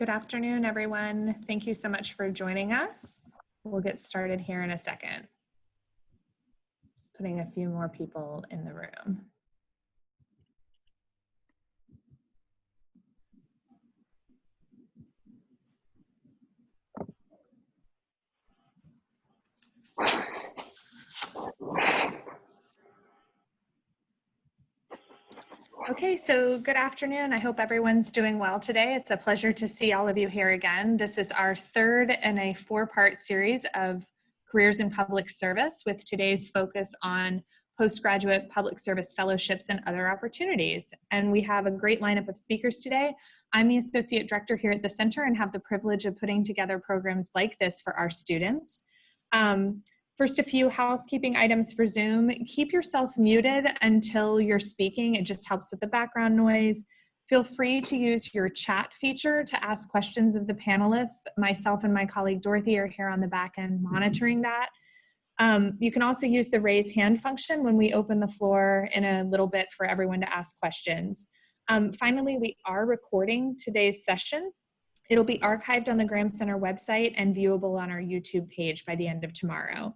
Good afternoon, everyone. Thank you so much for joining us. We'll get started here in a second. Just putting a few more people in the room. Okay, so good afternoon. I hope everyone's doing well today. It's a pleasure to see all of you here again. This is our third in a four-part series of careers in public service, with today's focus on postgraduate public service fellowships and other opportunities. And we have a great lineup of speakers today. I'm the associate director here at the center and have the privilege of putting together programs like this for our students. First, a few housekeeping items for Zoom. Keep yourself muted until you're speaking. It just helps with the background noise. Feel free to use your chat feature to ask questions of the panelists. Myself and my colleague Dorothy are here on the back end monitoring that. You can also use the raise hand function when we open the floor in a little bit for everyone to ask questions. Finally, we are recording today's session. It'll be archived on the Graham Center website and viewable on our YouTube page by the end of tomorrow.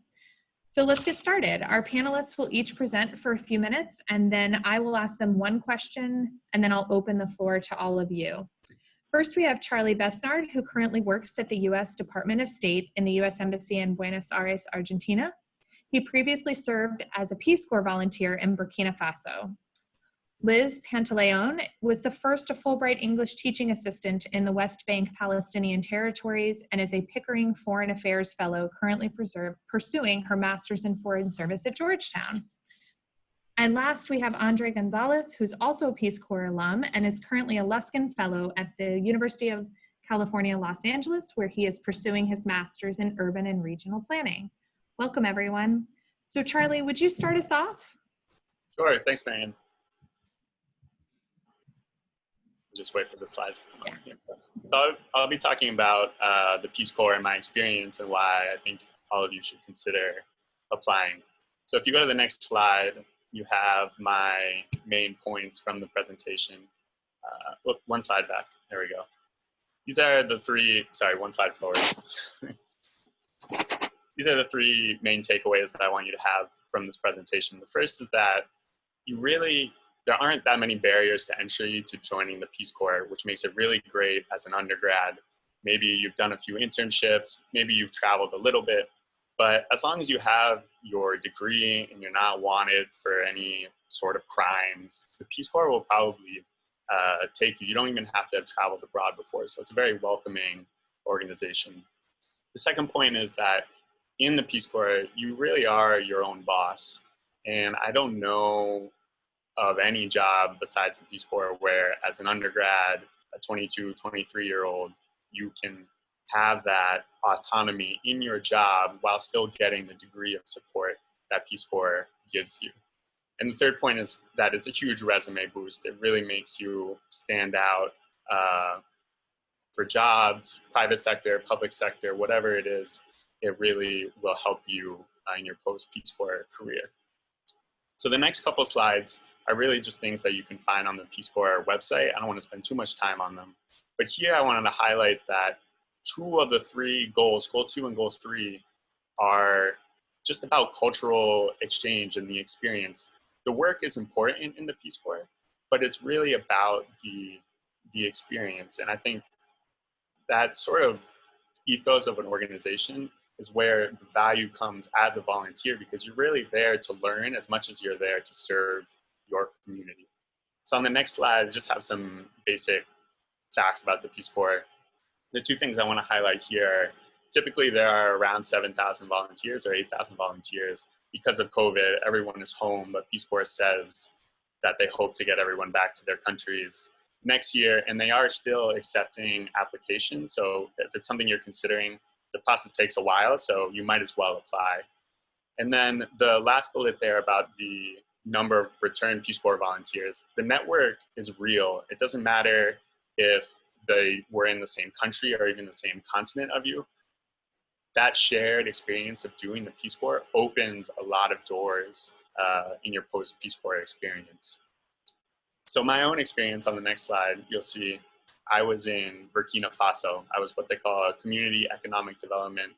So let's get started. Our panelists will each present for a few minutes, and then I will ask them one question, and then I'll open the floor to all of you. First, we have Charlie Besnard, who currently works at the U.S. Department of State in the U.S. Embassy in Buenos Aires, Argentina. He previously served as a Peace Corps volunteer in Burkina Faso. Liz Pantaleon was the first Fulbright English teaching assistant in the West Bank Palestinian territories and is a Pickering Foreign Affairs Fellow currently pursuing her Master's in Foreign Service at Georgetown. And last, we have Andre Gonzalez, who's also a Peace Corps alum and is currently a Luskin Fellow at the University of California, Los Angeles, where he is pursuing his Master's in Urban and Regional Planning. Welcome, everyone. So Charlie, would you start us off? Sure, thanks, Marianne. Just wait for the slides to come up here. So I'll be talking about the Peace Corps and my experience and why I think all of you should consider applying. So if you go to the next slide, you have my main points from the presentation. Look, one slide back, there we go. These are the three, sorry, one slide forward. These are the three main takeaways that I want you to have from this presentation. The first is that there aren't that many barriers to entry to joining the Peace Corps, which makes it really great as an undergrad. Maybe you've done a few internships, maybe you've traveled a little bit, but as long as you have your degree and you're not wanted for any sort of crimes, the Peace Corps will probably take you. You don't even have to have traveled abroad before, so it's a very welcoming organization. The second point is that in the Peace Corps, you really are your own boss. And I don't know of any job besides the Peace Corps where as an undergrad, a 22, 23-year-old, you can have that autonomy in your job while still getting the degree of support that Peace Corps gives you. And the third point is that it's a huge resume boost. It really makes you stand out for jobs, private sector, public sector, whatever it is, it really will help you in your post-Peace Corps career. So the next couple slides are really just things that you can find on the Peace Corps website. I don't want to spend too much time on them. But here I wanted to highlight that two of the three goals, goal 2 and goal 3, are just about cultural exchange and the experience. The work is important in the Peace Corps, but it's really about the experience. And I think that sort of ethos of an organization is where the value comes as a volunteer, because you're really there to learn as much as you're there to serve your community. So on the next slide, I just have some basic facts about the Peace Corps. The two things I want to highlight here, typically there are around 7,000 volunteers or 8,000 volunteers. Because of COVID, everyone is home, but Peace Corps says that they hope to get everyone back to their countries next year, and they are still accepting applications. So if it's something you're considering, the process takes a while, so you might as well apply. And then the last bullet there about the number of returned Peace Corps volunteers, the network is real. It doesn't matter if they were in the same country or even the same continent of you. That shared experience of doing the Peace Corps opens a lot of doors in your post-Peace Corps experience. So my own experience on the next slide, you'll see, I was in Burkina Faso. I was what they call a community economic development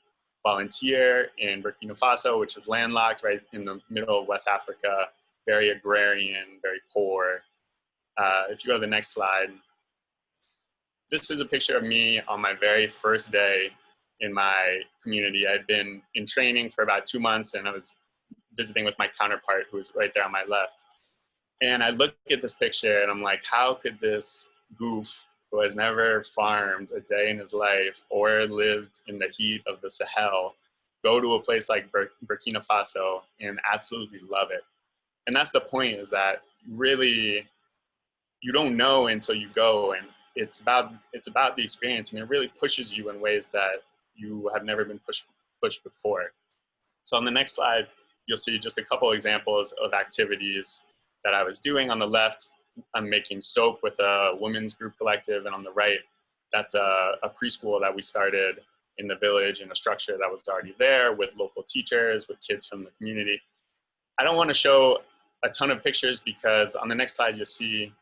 volunteer in Burkina Faso, which is landlocked right in the middle of West Africa, very agrarian, very poor. If you go to the next slide, this is a picture of me on my very first day in my community. I'd been in training for about 2 months, and I was visiting with my counterpart, who was right there on my left. And I look at this picture and I'm like, how could this goof who has never farmed a day in his life or lived in the heat of the Sahel go to a place like Burkina Faso and absolutely love it? And that's the point, is that really you don't know until you go, and it's about the experience, and it really pushes you in ways that you have never been pushed before. So on the next slide, you'll see just a couple examples of activities that I was doing. On the left, I'm making soap with a women's group collective, and on the right, that's a preschool that we started in the village in a structure that was already there with local teachers, with kids from the community. I don't want to show a ton of pictures because on the next slide, you'll see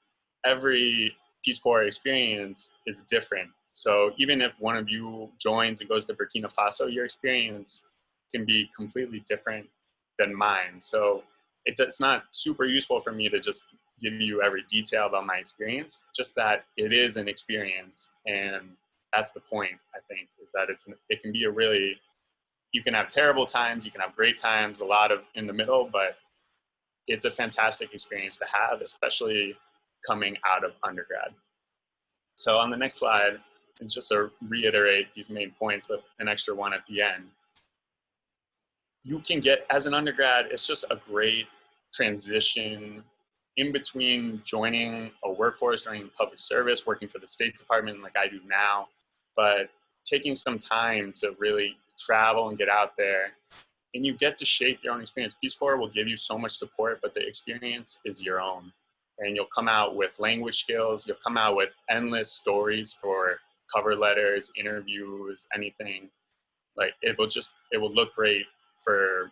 every Peace Corps experience is different. So even if one of you joins and goes to Burkina Faso, your experience can be completely different than mine. So it's not super useful for me to just give you every detail about my experience, just that it is an experience. And that's the point, I think, is that it can be a really, you can have terrible times, you can have great times, a lot of in the middle, but it's a fantastic experience to have, especially coming out of undergrad. So on the next slide, and just to reiterate these main points with an extra one at the end, you can get, as an undergrad, it's just a great transition in between joining a workforce, joining public service, working for the State Department like I do now, but taking some time to really travel and get out there, and you get to shape your own experience. Peace Corps will give you so much support, but the experience is your own. And you'll come out with language skills, you'll come out with endless stories for cover letters, interviews, anything. Like it will look great for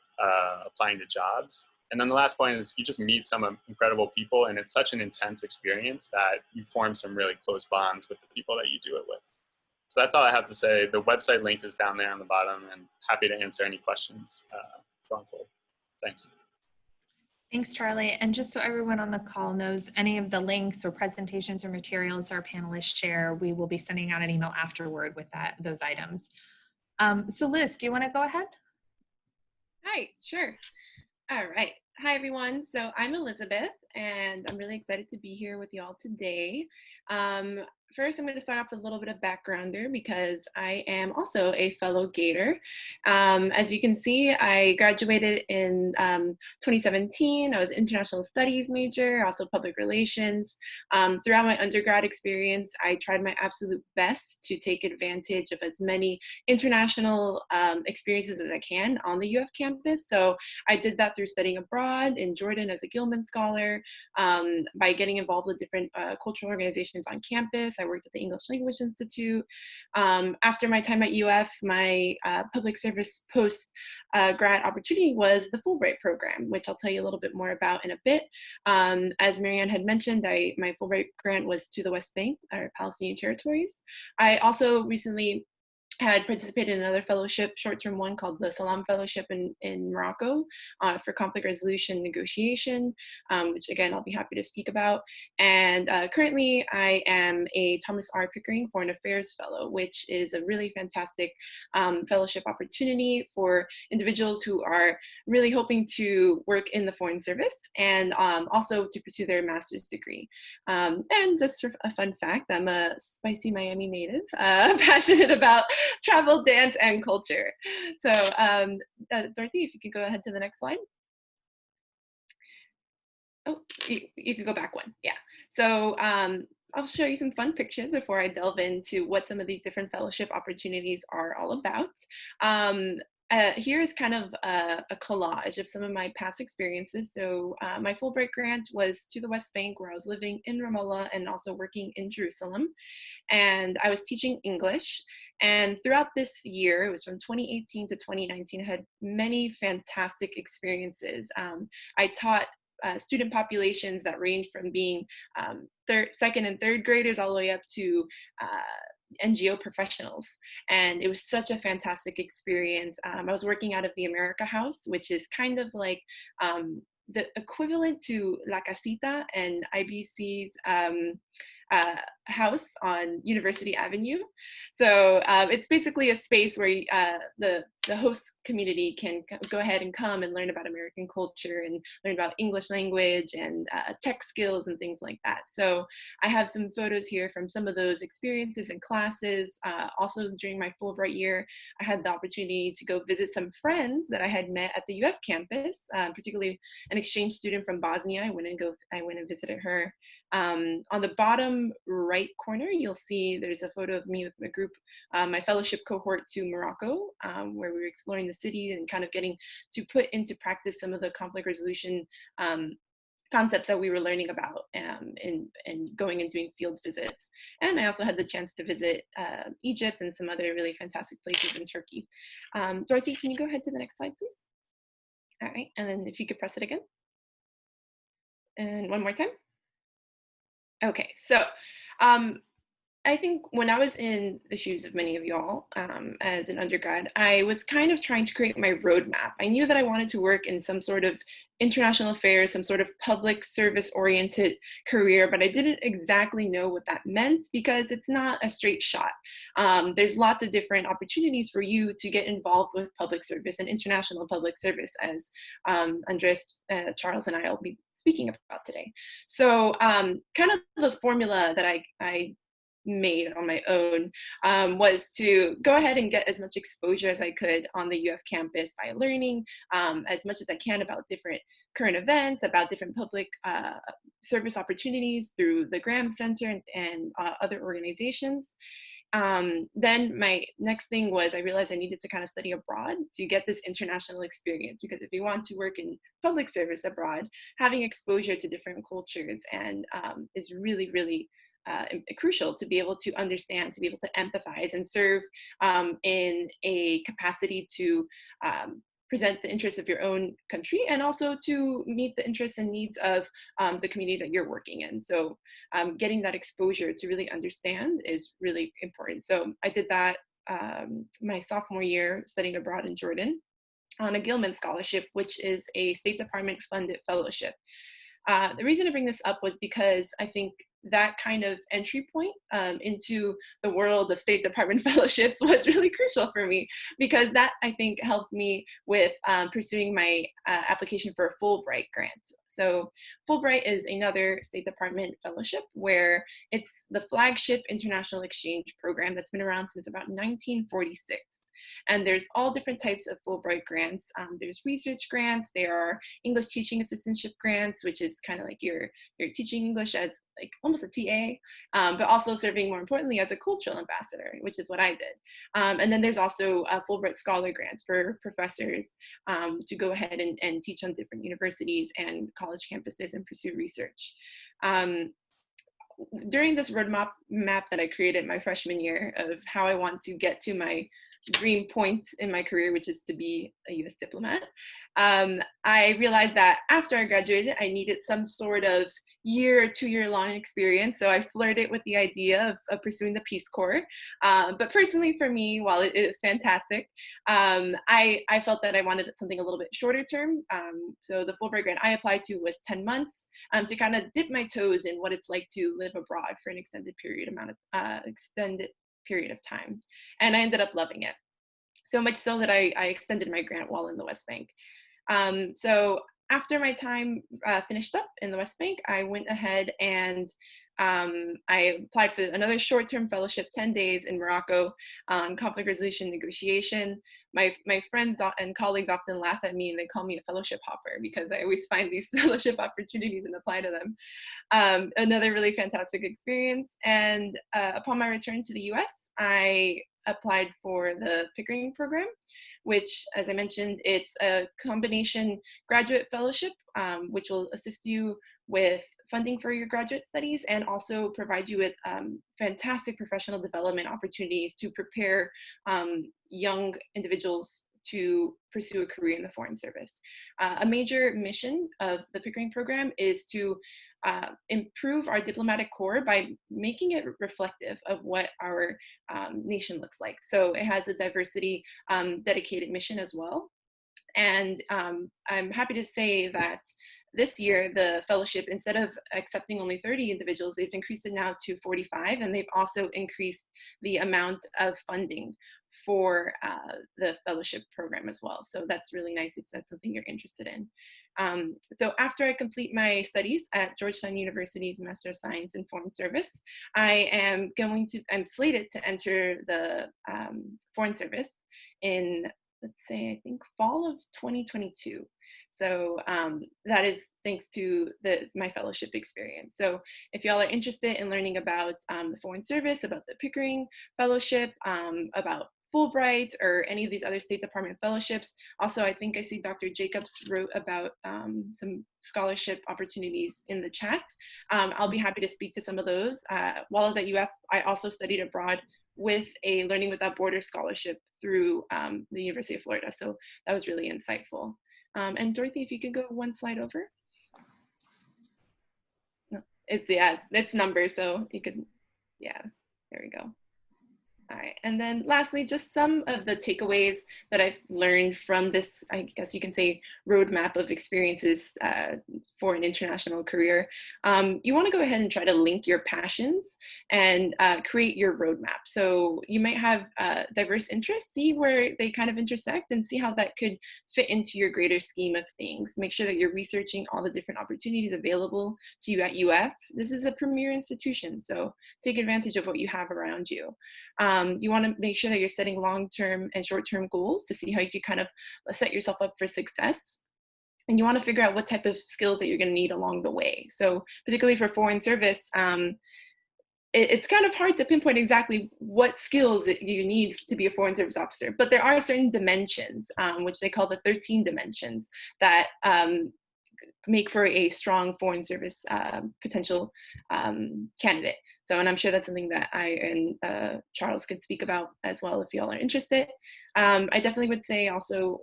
applying to jobs. And then the last point is you just meet some incredible people, and it's such an intense experience that you form some really close bonds with the people that you do it with. So that's all I have to say. The website link is down there on the bottom, and happy to answer any questions going forward. Thanks. Thanks, Charlie. And just so everyone on the call knows, any of the links or presentations or materials our panelists share, we will be sending out an email afterward with those items. So Liz, do you want to go ahead? Hi, sure. All right. Hi, everyone. So I'm Elizabeth, and I'm really excited to be here with you all today. First, I'm going to start off with a little bit of backgrounder because I am also a fellow Gator. As you can see, I graduated in 2017. I was an international studies major, also public relations. Throughout my undergrad experience, I tried my absolute best to take advantage of as many international experiences as I can on the UF campus. So I did that through studying abroad in Jordan as a Gilman Scholar, by getting involved with different cultural organizations on campus. I worked at the English Language Institute. After my time at UF, my public service post-grad opportunity was the Fulbright program, which I'll tell you a little bit more about in a bit. As Marianne had mentioned, my Fulbright grant was to the West Bank, or Palestinian territories. I also recently had participated in another fellowship, short-term one called the Salaam Fellowship in Morocco for conflict resolution negotiation, which again, I'll be happy to speak about. And currently I am a Thomas R. Pickering Foreign Affairs Fellow, which is a really fantastic fellowship opportunity for individuals who are really hoping to work in the foreign service and also to pursue their master's degree. And just for a fun fact, I'm a spicy Miami native, passionate about travel, dance, and culture. So Dorothy, if you could go ahead to the next slide. Oh, you could go back one, yeah. So I'll show you some fun pictures before I delve into what some of these different fellowship opportunities are all about. Here is kind of a collage of some of my past experiences. So my Fulbright grant was to the West Bank, where I was living in Ramallah and also working in Jerusalem. And I was teaching English. And throughout this year, it was from 2018 to 2019, I had many fantastic experiences. I taught student populations that range from being second and third graders all the way up to NGO professionals. And it was such a fantastic experience. I was working out of the America House, which is kind of like the equivalent to La Casita and IBC's house on University Avenue. So it's basically a space where the host community can go ahead and come and learn about American culture and learn about English language and tech skills and things like that. So I have some photos here from some of those experiences and classes. Also during my Fulbright year, I had the opportunity to go visit some friends that I had met at the UF campus, particularly an exchange student from Bosnia. I went and visited her. On the bottom right corner, you'll see there's a photo of me with my group, my fellowship cohort to Morocco, where we were exploring the city and kind of getting to put into practice some of the conflict resolution concepts that we were learning about and going and doing field visits. And I also had the chance to visit Egypt and some other really fantastic places in Turkey. Dorothy, can you go ahead to the next slide, please? All right, and then if you could press it again. And one more time. Okay, so I think when I was in the shoes of many of y'all as an undergrad, I was kind of trying to create my roadmap. I knew that I wanted to work in some sort of international affairs, some sort of public service oriented career, but I didn't exactly know what that meant because it's not a straight shot. There's lots of different opportunities for you to get involved with public service and international public service, as Andres, Charles, and I will be speaking about today. So kind of the formula that I made on my own was to go ahead and get as much exposure as I could on the UF campus by learning as much as I can about different current events, about different public service opportunities through the Graham Center and other organizations. Then my next thing was I realized I needed to kind of study abroad to get this international experience, because if you want to work in public service abroad, having exposure to different cultures and is really, really crucial to be able to understand, to be able to empathize and serve in a capacity to present the interests of your own country and also to meet the interests and needs of the community that you're working in. So getting that exposure to really understand is really important. So I did that my sophomore year studying abroad in Jordan on a Gilman Scholarship, which is a State Department funded fellowship. The reason to bring this up was because I think that kind of entry point into the world of State Department fellowships was really crucial for me, because that I think helped me with pursuing my application for a Fulbright grant. So Fulbright is another State Department fellowship where it's the flagship international exchange program that's been around since about 1946. And there's all different types of Fulbright grants. There's research grants, there are English teaching assistantship grants, which is kind of like you're teaching English as like almost a TA, but also serving more importantly as a cultural ambassador, which is what I did. And then there's also Fulbright scholar grants for professors to go ahead and teach on different universities and college campuses and pursue research. During this roadmap that I created my freshman year of how I want to get to my dream point in my career, which is to be a US diplomat, I realized that after I graduated, I needed some sort of year or 2 year long experience. So I flirted with the idea of pursuing the Peace Corps. But personally for me, while it is fantastic, I felt that I wanted something a little bit shorter term. So the Fulbright grant I applied to was 10 months to kind of dip my toes in what it's like to live abroad for an extended period of time. And I ended up loving it. So much so that I extended my grant while in the West Bank. So after my time finished up in the West Bank, I went ahead and I applied for another short-term fellowship, 10 days in Morocco on conflict resolution negotiation. My friends and colleagues often laugh at me and they call me a fellowship hopper because I always find these fellowship opportunities and apply to them. Another really fantastic experience. And upon my return to the US, I applied for the Pickering Program, which, as I mentioned, it's a combination graduate fellowship, which will assist you with funding for your graduate studies and also provide you with fantastic professional development opportunities to prepare young individuals to pursue a career in the Foreign Service. A major mission of the Pickering Program is to improve our diplomatic corps by making it reflective of what our nation looks like. So it has a diversity dedicated mission as well. And I'm happy to say that this year, the fellowship, instead of accepting only 30 individuals, they've increased it now to 45, and they've also increased the amount of funding for the fellowship program as well. So that's really nice if that's something you're interested in. So after I complete my studies at Georgetown University's Master of Science in Foreign Service, I'm slated to enter the Foreign Service in, let's say, I think fall of 2022. So that is thanks to my fellowship experience. So if y'all are interested in learning about the Foreign Service, about the Pickering Fellowship, about Fulbright or any of these other State Department fellowships. Also, I think I see Dr. Jacobs wrote about some scholarship opportunities in the chat. I'll be happy to speak to some of those. While I was at UF, I also studied abroad with a Learning Without Borders scholarship through the University of Florida. So that was really insightful. And Dorothy, if you could go one slide over. No, it's numbers, so you could, yeah, there we go. All right, and then lastly, just some of the takeaways that I've learned from this, I guess you can say, roadmap of experiences for an international career. You want to go ahead and try to link your passions and create your roadmap. So you might have diverse interests, see where they kind of intersect and see how that could fit into your greater scheme of things. Make sure that you're researching all the different opportunities available to you at UF. This is a premier institution, so take advantage of what you have around you. You want to make sure that you're setting long-term and short-term goals to see how you could kind of set yourself up for success. And you want to figure out what type of skills that you're going to need along the way. So particularly for Foreign Service, it's kind of hard to pinpoint exactly what skills that you need to be a Foreign Service officer, but there are certain dimensions, which they call the 13 dimensions, that make for a strong Foreign Service potential candidate. So, and I'm sure that's something that I and Charles could speak about as well if y'all are interested. I definitely would say also,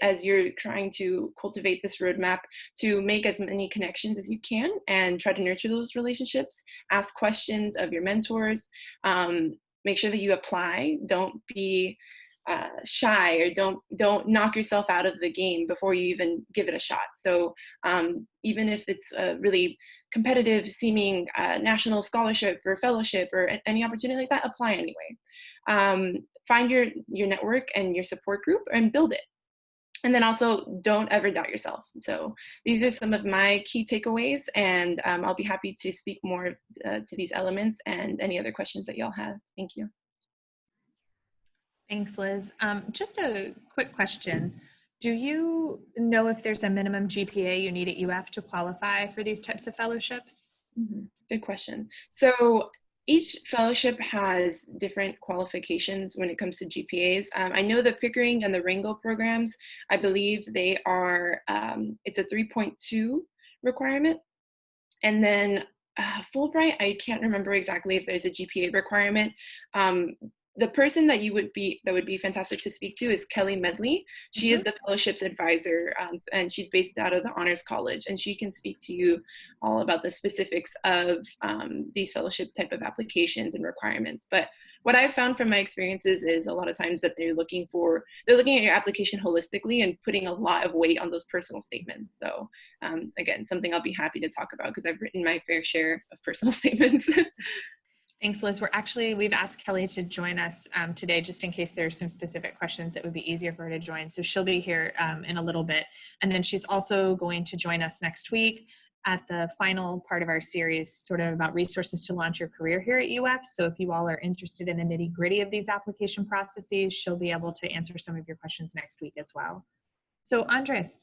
as you're trying to cultivate this roadmap, to make as many connections as you can and try to nurture those relationships. Ask questions of your mentors. Make sure that you apply. Don't be shy, or don't knock yourself out of the game before you even give it a shot. So even if it's a really competitive seeming national scholarship or fellowship or any opportunity like that, apply anyway. Find your network and your support group and build it. And then also, don't ever doubt yourself. So these are some of my key takeaways, and I'll be happy to speak more to these elements and any other questions that y'all have. Thank you. Thanks, Liz. Just a quick question. Do you know if there's a minimum GPA you need at UF to qualify for these types of fellowships? Mm-hmm. Good question. So each fellowship has different qualifications when it comes to GPAs. I know the Pickering and the Rangel programs, I believe they are, it's a 3.2 requirement. And then Fulbright, I can't remember exactly if there's a GPA requirement. The person that would be fantastic to speak to is Kelly Medley. She is the fellowship's advisor, and she's based out of the Honors College, and she can speak to you all about the specifics of these fellowship type of applications and requirements. But what I've found from my experiences is a lot of times that they're looking at your application holistically and putting a lot of weight on those personal statements. So again, something I'll be happy to talk about because I've written my fair share of personal statements. Thanks, Liz. We've asked Kelly to join us today, just in case there's some specific questions that would be easier for her to join. So she'll be here in a little bit. And then she's also going to join us next week at the final part of our series, sort of about resources to launch your career here at UF. So if you all are interested in the nitty-gritty of these application processes, she'll be able to answer some of your questions next week as well. So Andres,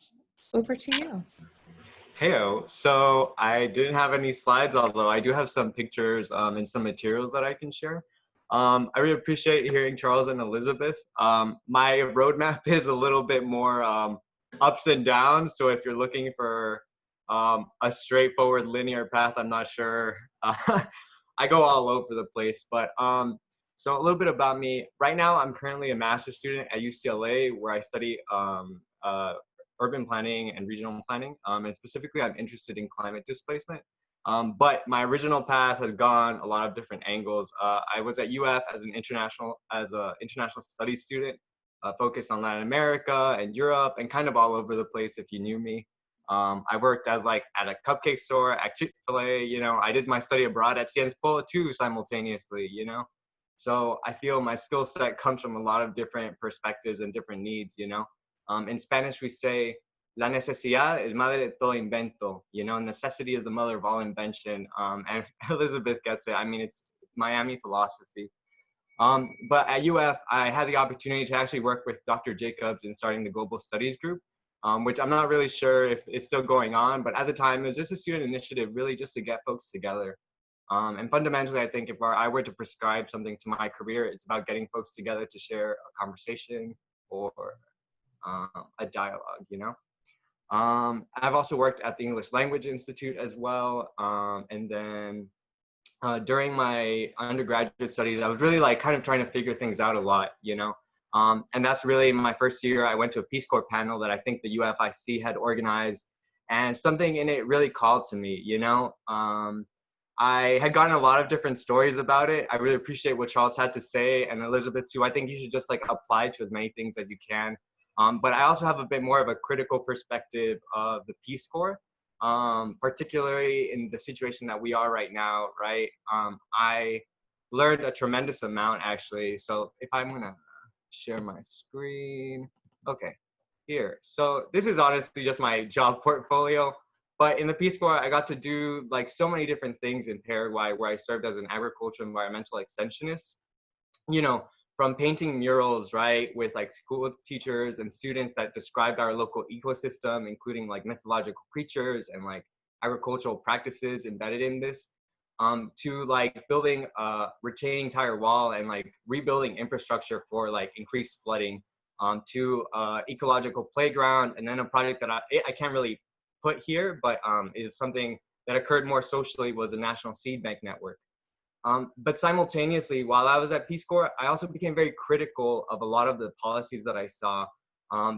over to you. Heyo, so I didn't have any slides, although I do have some pictures and some materials that I can share. I really appreciate hearing Charles and Elizabeth. My roadmap is a little bit more ups and downs, so if you're looking for a straightforward linear path, I'm not sure. I go all over the place, but So a little bit about me. Right now, I'm currently a master's student at UCLA, where I study urban planning and regional planning. And specifically, I'm interested in climate displacement. But my original path has gone a lot of different angles. I was at UF as an international studies student, focused on Latin America and Europe and kind of all over the place if you knew me. I worked as like at a cupcake store, at Chick-fil-A, you know, I did my study abroad at Cienpola too simultaneously, you know. So I feel my skill set comes from a lot of different perspectives and different needs, you know. In Spanish, we say, la necesidad es madre de todo invento, you know, necessity is the mother of all invention. And Elizabeth gets it. I mean, it's Miami philosophy. But at UF, I had the opportunity to actually work with Dr. Jacobs in starting the Global Studies Group, which I'm not really sure if it's still going on, but at the time it was just a student initiative really just to get folks together. And fundamentally, I think if I were to prescribe something to my career, it's about getting folks together to share a conversation or a dialogue, you know? I've also worked at the English Language Institute as well. And then during my undergraduate studies, I was really like kind of trying to figure things out a lot, you know? And that's really my first year. I went to a Peace Corps panel that I think the UFIC had organized, and something in it really called to me, you know? I had gotten a lot of different stories about it. I really appreciate what Charles had to say, and Elizabeth too. I think you should just like apply to as many things as you can. But I also have a bit more of a critical perspective of the Peace Corps, particularly in the situation that we are right now, right? I learned a tremendous amount actually. So if I'm gonna share my screen, okay, here. So this is honestly just my job portfolio. But in the Peace Corps, I got to do like so many different things in Paraguay, where I served as an agricultural environmental extensionist, you know, from painting murals, right, with like school teachers and students that described our local ecosystem, including like mythological creatures and like agricultural practices embedded in this, to like building a retaining tire wall and like rebuilding infrastructure for like increased flooding, to ecological playground, and then a project that I can't really put here, but is something that occurred more socially, was the National Seed Bank Network. But simultaneously, while I was at Peace Corps, I also became very critical of a lot of the policies that I saw,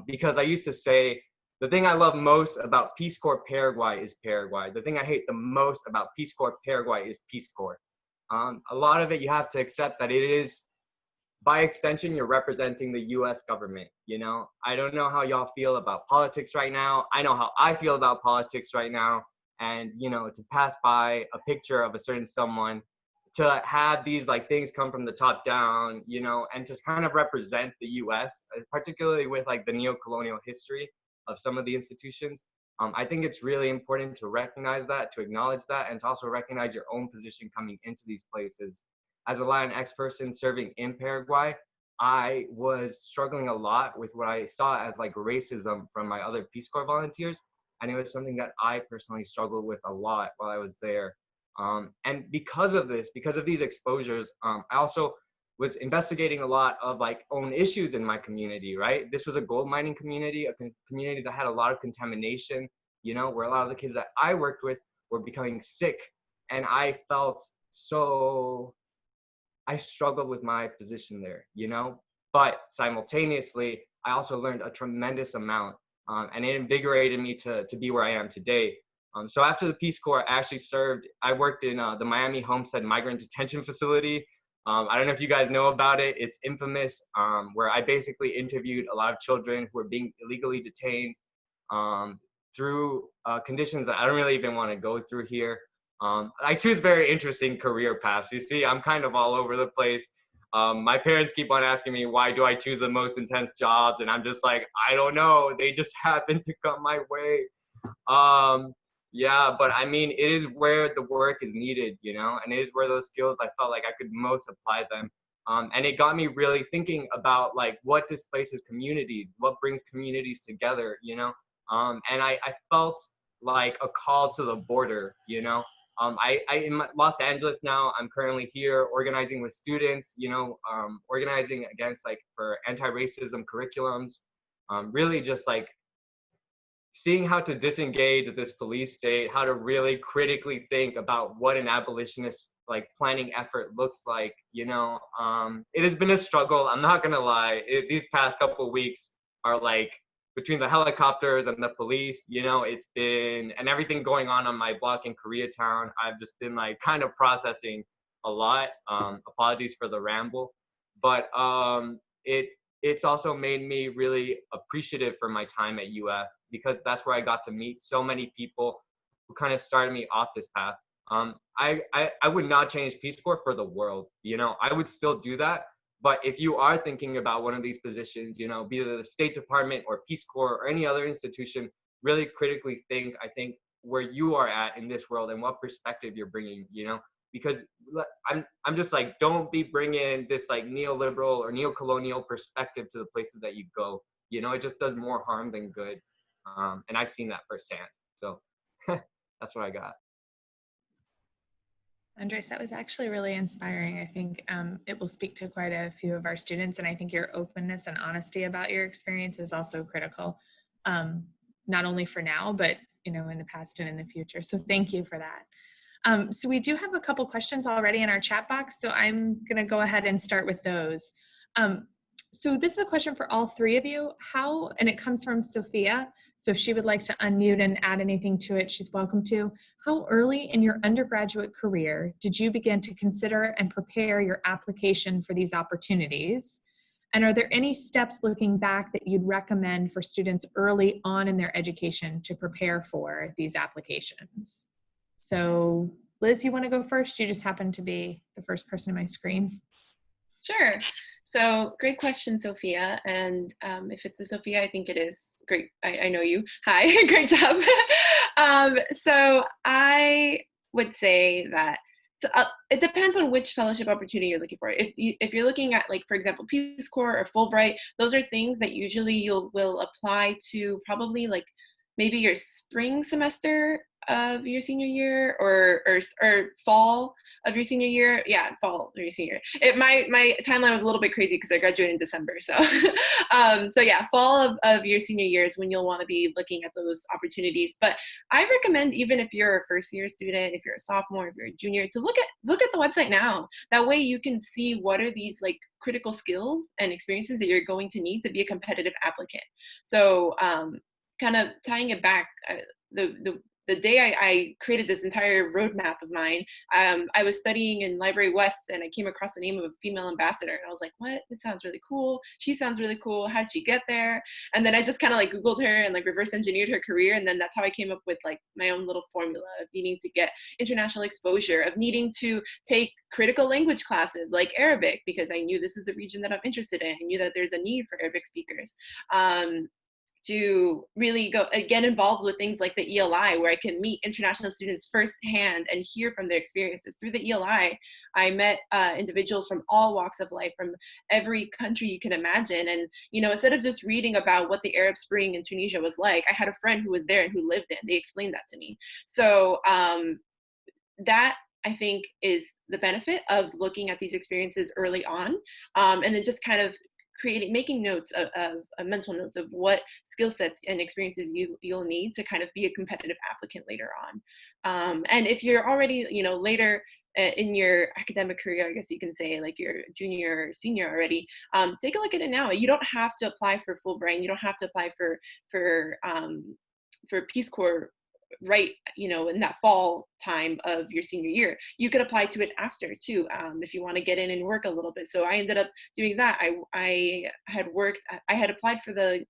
because I used to say, the thing I love most about Peace Corps Paraguay is Paraguay. The thing I hate the most about Peace Corps Paraguay is Peace Corps. A lot of it, you have to accept that it is, by extension, you're representing the US government, you know? I don't know how y'all feel about politics right now. I know how I feel about politics right now. And, you know, to pass by a picture of a certain someone, to have these like things come from the top down, you know, and just kind of represent the US, particularly with like the neo-colonial history of some of the institutions. I think it's really important to recognize that, to acknowledge that, and to also recognize your own position coming into these places. As a Latinx person serving in Paraguay, I was struggling a lot with what I saw as like racism from my other Peace Corps volunteers. And it was something that I personally struggled with a lot while I was there. And because of this, because of these exposures, I also was investigating a lot of like own issues in my community, right? This was a gold mining community, a community that had a lot of contamination, you know, where a lot of the kids that I worked with were becoming sick. And I felt so, I struggled with my position there, you know, but simultaneously, I also learned a tremendous amount, and it invigorated me to be where I am today. So after the Peace Corps, I worked in the Miami Homestead Migrant Detention Facility. I don't know if you guys know about it. It's infamous, where I basically interviewed a lot of children who were being illegally detained through conditions that I don't really even want to go through here. I choose very interesting career paths. You see, I'm kind of all over the place. My parents keep on asking me, why do I choose the most intense jobs? And I'm just like, I don't know. They just happen to come my way. Yeah, but I mean, it is where the work is needed, you know, and it is where those skills I felt like I could most apply them. And it got me really thinking about like what displaces communities, what brings communities together, you know. And I felt like a call to the border, you know. I in Los Angeles now, I'm currently here organizing with students, you know, organizing against like for anti-racism curriculums, really just like seeing how to disengage this police state, how to really critically think about what an abolitionist like planning effort looks like, you know, it has been a struggle. I'm not gonna lie. These past couple of weeks are like between the helicopters and the police, you know, it's been, and everything going on my block in Koreatown, I've just been like kind of processing a lot. Apologies for the ramble, but it's also made me really appreciative for my time at UF, because that's where I got to meet so many people who kind of started me off this path. I would not change Peace Corps for the world, you know, I would still do that. But if you are thinking about one of these positions, you know, be it the State Department or Peace Corps or any other institution, really critically think, I think, where you are at in this world and what perspective you're bringing, you know, because I'm just like, don't be bringing this like neoliberal or neo-colonial perspective to the places that you go. You know, it just does more harm than good. And I've seen that firsthand. So that's what I got. Andres, that was actually really inspiring. I think it will speak to quite a few of our students, and I think your openness and honesty about your experience is also critical, not only for now, but you know, in the past and in the future. So thank you for that. So we do have a couple questions already in our chat box, so I'm going to go ahead and start with those. So this is a question for all three of you. How, and it comes from Sophia, so if she would like to unmute and add anything to it, she's welcome to. How early in your undergraduate career did you begin to consider and prepare your application for these opportunities? And are there any steps looking back that you'd recommend for students early on in their education to prepare for these applications? So Liz, you want to go first? You just happen to be the first person on my screen. Sure. So great question, Sophia. And if it's a Sophia, I think it is. Great. I know you. Hi, great job. So I would say that it depends on which fellowship opportunity you're looking for. If you're looking at, like, for example, Peace Corps or Fulbright, those are things that usually you will apply to probably like maybe your spring semester of your senior year or fall of your senior year. Yeah, fall of your senior year. My timeline was a little bit crazy because I graduated in December. So so yeah, fall of your senior year is when you'll want to be looking at those opportunities. But I recommend, even if you're a first year student, if you're a sophomore, if you're a junior, to look at the website now. That way you can see what are these like critical skills and experiences that you're going to need to be a competitive applicant. So kind of tying it back, the day I created this entire roadmap of mine, I was studying in Library West and I came across the name of a female ambassador and I was like, what? This sounds really cool. She sounds really cool. How'd she get there? And then I just kind of like Googled her and like reverse engineered her career. And then that's how I came up with like my own little formula of needing to get international exposure, of needing to take critical language classes like Arabic, because I knew this is the region that I'm interested in. I knew that there's a need for Arabic speakers. To really get involved with things like the ELI, where I can meet international students firsthand and hear from their experiences. Through the ELI, I met individuals from all walks of life, from every country you can imagine. And, you know, instead of just reading about what the Arab Spring in Tunisia was like, I had a friend who was there and who lived it. They explained that to me. So that, I think, is the benefit of looking at these experiences early on, and then just kind of making notes of mental notes of what skill sets and experiences you'll need to kind of be a competitive applicant later on. And if you're already, you know, later in your academic career, I guess you can say, like you're junior or senior already, take a look at it now. You don't have to apply for Fulbright. You don't have to apply for Peace Corps right, you know, in that fall time of your senior year. You could apply to it after too, if you want to get in and work a little bit. So I ended up doing that. I had applied for the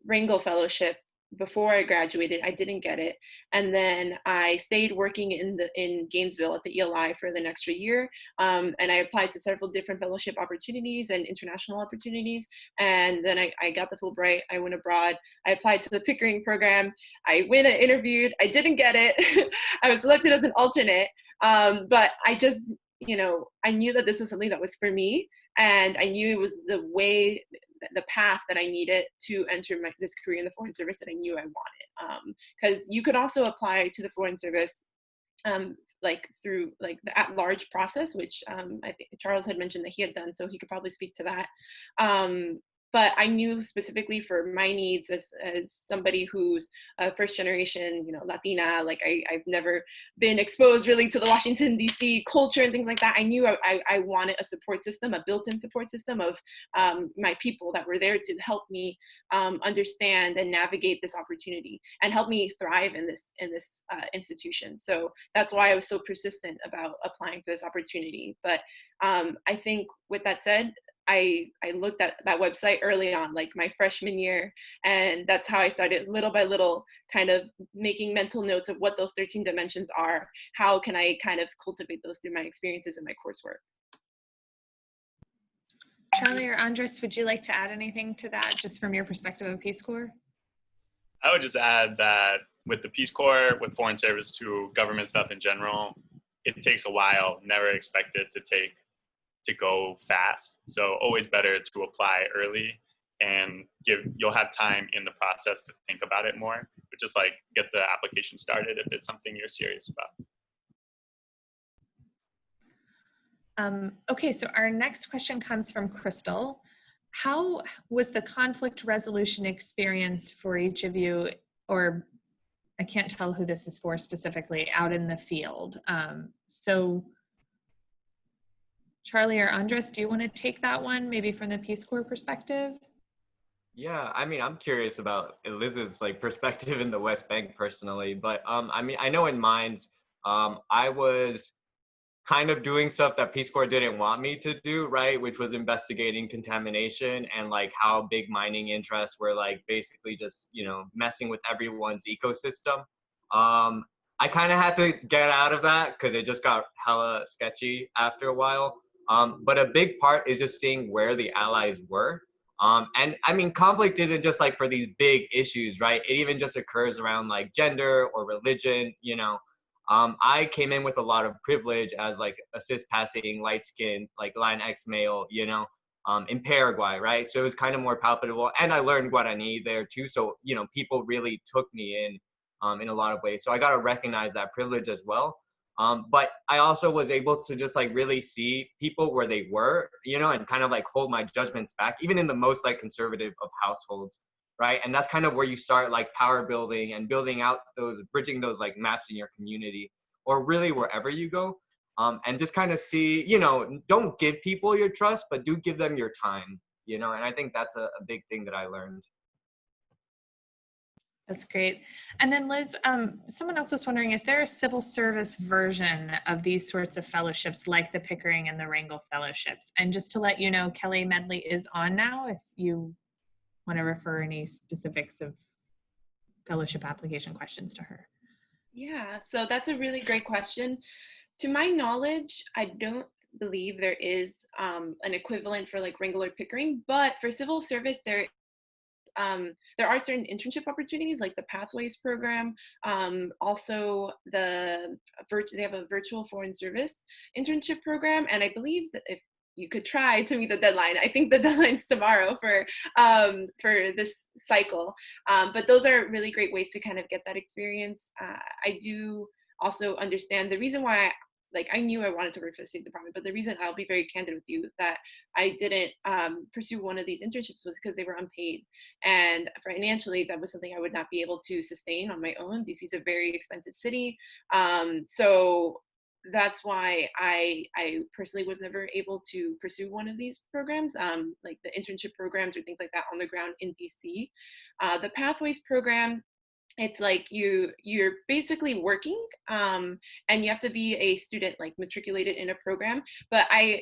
Rangel Fellowship before I graduated. I didn't get it, and then I stayed working in Gainesville at the ELI for the extra year, and I applied to several different fellowship opportunities and international opportunities, and then I got the Fulbright. I went abroad. I applied to the Pickering Program. I went and interviewed. I didn't get it. I was selected as an alternate, but I just, you know, I knew that this was something that was for me, and I knew it was the path that I needed to enter this career in the Foreign Service that I knew I wanted. Because you could also apply to the Foreign Service like through like the at-large process, which I think Charles had mentioned that he had done, so he could probably speak to that. but I knew specifically for my needs as somebody who's a first generation, Latina, like I've never been exposed really to the Washington, D.C. culture and things like that. I knew I wanted a support system, a built-in support system of my people that were there to help me understand and navigate this opportunity and help me thrive in this institution. So that's why I was so persistent about applying for this opportunity. But I think with that said, I looked at that website early on, like my freshman year, and that's how I started little by little kind of making mental notes of what those 13 dimensions are. How can I kind of cultivate those through my experiences in my coursework? Charlie or Andres, would you like to add anything to that, just from your perspective of Peace Corps? I would just add that with the Peace Corps, with foreign service to government stuff in general, it takes a while. Never expect it to go fast. So always better to apply early and you'll have time in the process to think about it more, but just like get the application started if it's something you're serious about. Okay, so our next question comes from Crystal. How was the conflict resolution experience for each of you, or I can't tell who this is for specifically, out in the field? So Charlie or Andres, do you want to take that one, maybe from the Peace Corps perspective? Yeah, I mean, I'm curious about Eliz's perspective in the West Bank personally, but I mean, I know in mines, I was kind of doing stuff that Peace Corps didn't want me to do, right? Which was investigating contamination and how big mining interests were basically just, messing with everyone's ecosystem. I kind of had to get out of that because it just got hella sketchy after a while. But a big part is just seeing where the allies were. And I mean, conflict isn't just for these big issues, right? It even just occurs around gender or religion, I came in with a lot of privilege as a cis-passing, light-skinned, Latinx male, in Paraguay, right? So it was kind of more palpable. And I learned Guarani there too. So, people really took me in a lot of ways. So I got to recognize that privilege as well. But I also was able to just really see people where they were, and kind of hold my judgments back, even in the most conservative of households, right? And that's kind of where you start power building and building out bridging those maps in your community, or really wherever you go, and just kind of see, don't give people your trust, but do give them your time, and I think that's a big thing that I learned. That's great. And then Liz, someone else was wondering, is there a civil service version of these sorts of fellowships like the Pickering and the Rangel fellowships? And just to let you know, Kelly Medley is on now if you want to refer any specifics of fellowship application questions to her. Yeah, so that's a really great question. To my knowledge, I don't believe there is an equivalent for Rangel or Pickering, but for civil service, there are certain internship opportunities like the Pathways program. Also, they have a virtual foreign service internship program, and I believe that if you could try to meet the deadline, I think the deadline's tomorrow for this cycle. But those are really great ways to kind of get that experience. I do also understand the reason why I knew I wanted to work for the State Department, but the reason, I'll be very candid with you, that I didn't pursue one of these internships was because they were unpaid. And financially, that was something I would not be able to sustain on my own. DC is a very expensive city. So that's why I personally was never able to pursue one of these programs, like the internship programs or things like that on the ground in DC. The Pathways program, it's you're basically working, and you have to be a student matriculated in a program, but I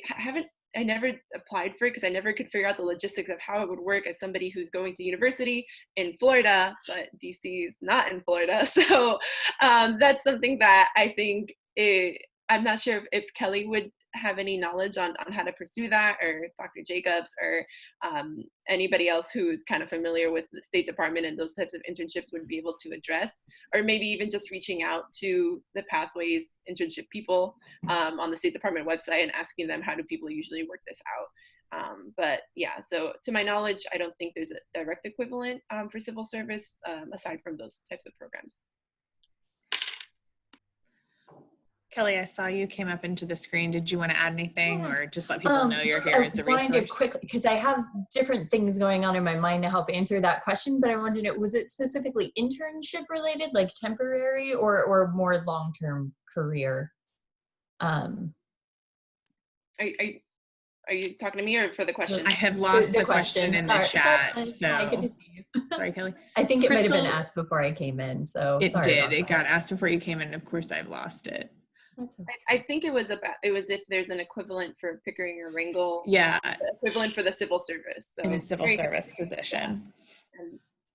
never applied for it because I never could figure out the logistics of how it would work as somebody who's going to university in Florida, but DC is not in Florida. So that's something that I think I'm not sure if Kelly would have any knowledge on how to pursue that, or Dr. Jacobs, or anybody else who's kind of familiar with the State Department and those types of internships would be able to address, or maybe even just reaching out to the Pathways internship people on the State Department website and asking them, how do people usually work this out? But yeah, so to my knowledge, I don't think there's a direct equivalent for civil service aside from those types of programs. Kelly, I saw you came up into the screen. Did you want to add anything or just let people know you're here as a resource? I wanted to quickly, because I have different things going on in my mind to help answer that question, but I wanted to know, was it specifically internship related, like temporary, or more long-term career? Are you talking to me or for the question? I have lost the question in the chat. Hi, good to see you. Sorry, Kelly. I think it might have Crystal, been asked before I came in, so it sorry did. about It that. got asked before you came in. Of course, I've lost it. I think it was if there's an equivalent for Pickering or Rangel. Yeah. Equivalent for the civil service. So in a civil service position. Yeah.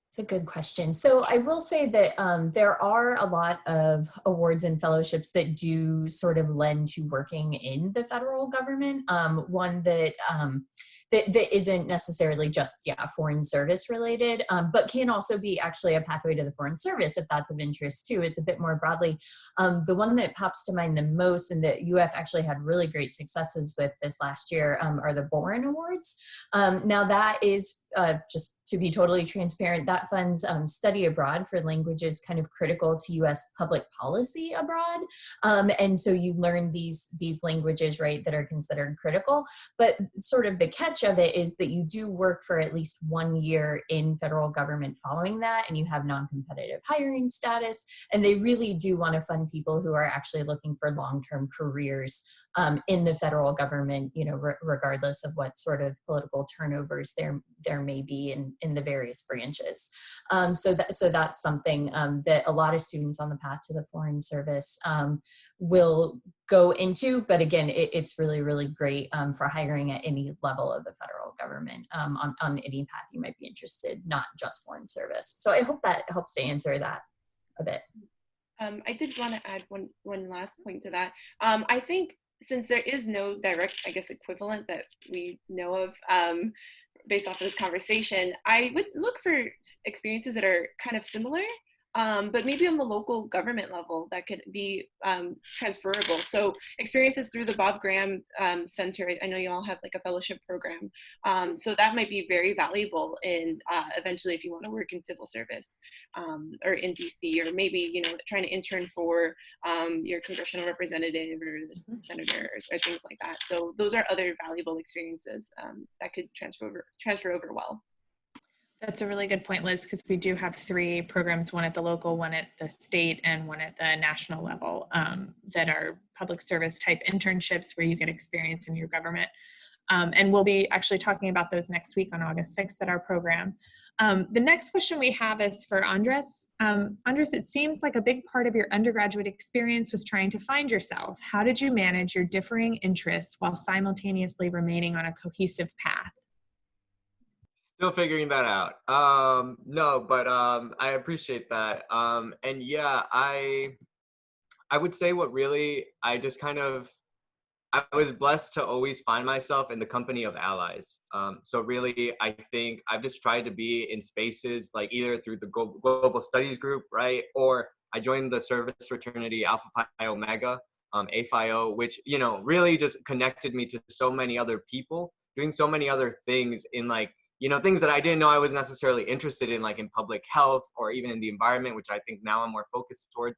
It's a good question. So I will say that there are a lot of awards and fellowships that do sort of lend to working in the federal government. One that that isn't necessarily just foreign service related, but can also be actually a pathway to the foreign service if that's of interest too. It's a bit more broadly. The one that pops to mind the most, and that UF actually had really great successes with this last year, are the Bourne Awards. Now that is just to be totally transparent, that funds study abroad for languages kind of critical to U.S. public policy abroad. And so you learn these languages, right, that are considered critical. But sort of the catch of it is that you do work for at least 1 year in federal government following that, and you have non-competitive hiring status. And they really do want to fund people who are actually looking for long-term careers in the federal government, you know, regardless of what sort of political turnovers there may be in the various branches. So that's something that a lot of students on the path to the foreign service will go into. But again, it's really, really great for hiring at any level of the federal government on any path you might be interested, not just foreign service. So I hope that helps to answer that a bit. I did want to add one last point to that. I think since there is no direct, I guess, equivalent that we know of based off of this conversation, I would look for experiences that are kind of similar, but maybe on the local government level that could be transferable. So experiences through the Bob Graham Center, I know you all have like a fellowship program. So that might be very valuable in eventually if you want to work in civil service or in DC, or maybe, you know, trying to intern for your congressional representative or the senator or things like that. So those are other valuable experiences that could transfer over well. That's a really good point, Liz, because we do have 3 programs, one at the local, one at the state, and one at the national level that are public service type internships where you get experience in your government. And we'll be actually talking about those next week on August 6th at our program. The next question we have is for Andres. Andres, it seems like a big part of your undergraduate experience was trying to find yourself. How did you manage your differing interests while simultaneously remaining on a cohesive path? Still figuring that out. No, but I appreciate that. And yeah, I would say what really, I was blessed to always find myself in the company of allies. So really, I think I've just tried to be in spaces like either through the Global Studies group, right? Or I joined the service fraternity Alpha Phi Omega, APHIO, which, you know, really just connected me to so many other people doing so many other things in like, you know, things that I didn't know I was necessarily interested in, like in public health or even in the environment, which I think now I'm more focused towards,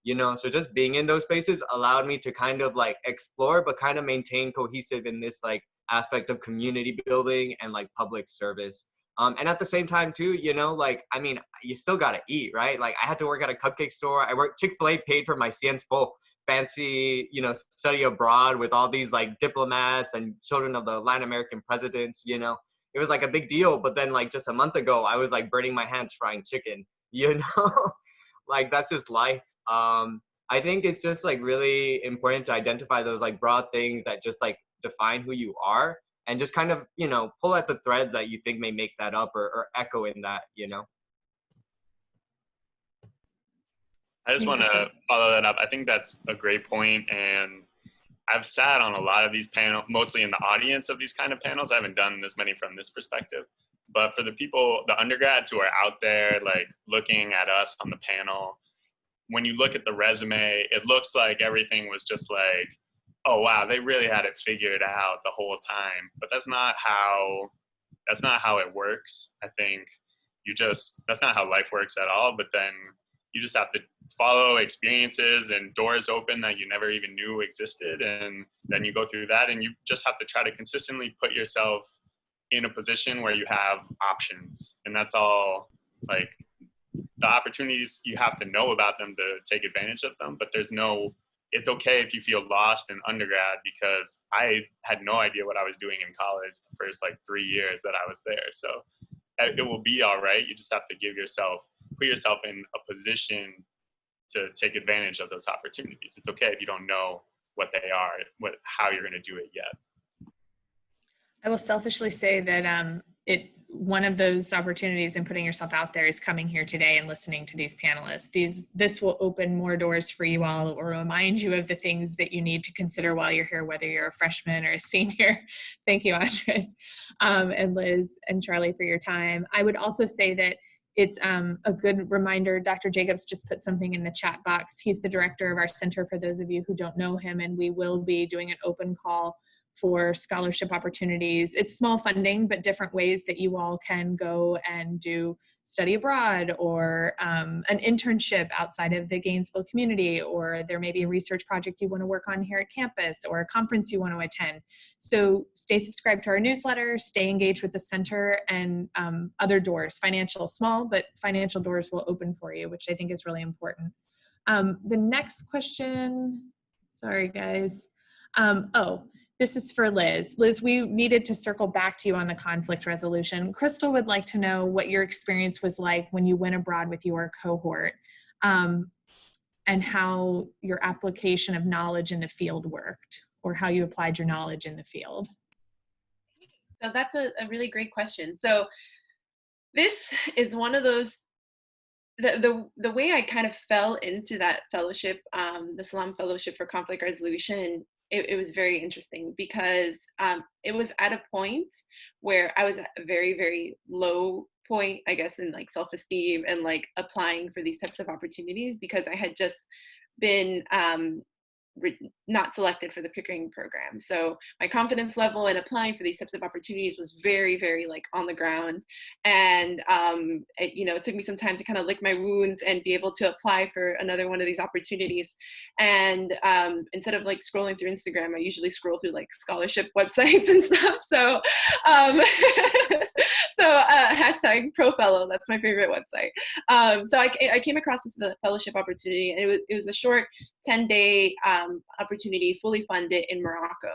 you know. So just being in those spaces allowed me to kind of like explore, but kind of maintain cohesive in this like aspect of community building and like public service. And at the same time too, you know, like, I mean, you still got to eat, right? Like I had to work at a cupcake store. I worked, Chick-fil-A paid for my Cienpo fancy, you know, study abroad with all these like diplomats and children of the Latin American presidents, you know. It was like a big deal, but then like just a month ago, I was like burning my hands frying chicken, you know, like that's just life. I think it's just like really important to identify those like broad things that just like define who you are and just kind of, you know, pull at the threads that you think may make that up or echo in that, you know. I just want to follow that up. I think that's a great point, and I've sat on a lot of these panels, mostly in the audience of these kind of panels. I haven't done this many from this perspective. But for the people, the undergrads who are out there, like looking at us on the panel, when you look at the resume, it looks like everything was just like, oh, wow, they really had it figured out the whole time. But that's not how it works. I think that's not how life works at all. But then you just have to follow experiences and doors open that you never even knew existed. And then you go through that, and you just have to try to consistently put yourself in a position where you have options. And that's all. Like, the opportunities, you have to know about them to take advantage of them, but it's okay if you feel lost in undergrad, because I had no idea what I was doing in college the first like 3 years that I was there. So it will be all right. You just have to put yourself in a position to take advantage of those opportunities. It's okay if you don't know what they are, how you're going to do it yet. I will selfishly say that one of those opportunities in putting yourself out there is coming here today and listening to these panelists. This will open more doors for you all. It will remind you of the things that you need to consider while you're here, whether you're a freshman or a senior. Thank you, Andres, and Liz and Charlie for your time. I would also say that it's a good reminder. Dr. Jacobs just put something in the chat box. He's the director of our center, for those of you who don't know him, and we will be doing an open call for scholarship opportunities. It's small funding, but different ways that you all can go and do study abroad, or an internship outside of the Gainesville community, or there may be a research project you want to work on here at campus, or a conference you want to attend. So stay subscribed to our newsletter, stay engaged with the center, and other doors, small, but financial doors will open for you, which I think is really important. The next question, sorry guys. This is for Liz. Liz, we needed to circle back to you on the conflict resolution. Crystal would like to know what your experience was like when you went abroad with your cohort, and how your application of knowledge in the field worked, or how you applied your knowledge in the field. So that's a really great question. So this is one of those, the way I kind of fell into that fellowship, the Salaam Fellowship for Conflict Resolution, it was very interesting, because it was at a point where I was at a very, very low point, I guess, in like self-esteem and like applying for these types of opportunities, because I had just been not selected for the Pickering Program. So my confidence level in applying for these types of opportunities was very, very like on the ground. And it took me some time to kind of lick my wounds and be able to apply for another one of these opportunities. And instead of like scrolling through Instagram, I usually scroll through like scholarship websites and stuff. So hashtag ProFellow, that's my favorite website. So I came across this fellowship opportunity, and it was a short 10-day opportunity, fully funded, in Morocco.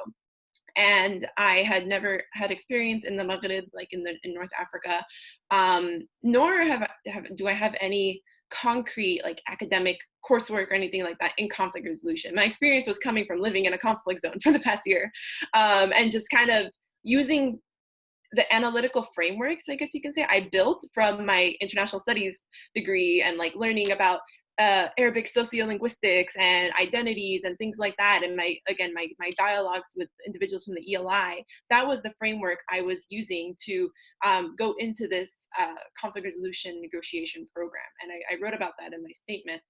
And I had never had experience in the Maghreb, like in North Africa, nor do I have any concrete like academic coursework or anything like that in conflict resolution. My experience was coming from living in a conflict zone for the past year, and just kind of using the analytical frameworks, I guess you can say, I built from my international studies degree, and like learning about Arabic sociolinguistics and identities and things like that. And my dialogues with individuals from the ELI, that was the framework I was using to go into this conflict resolution negotiation program. And I wrote about that in my statement.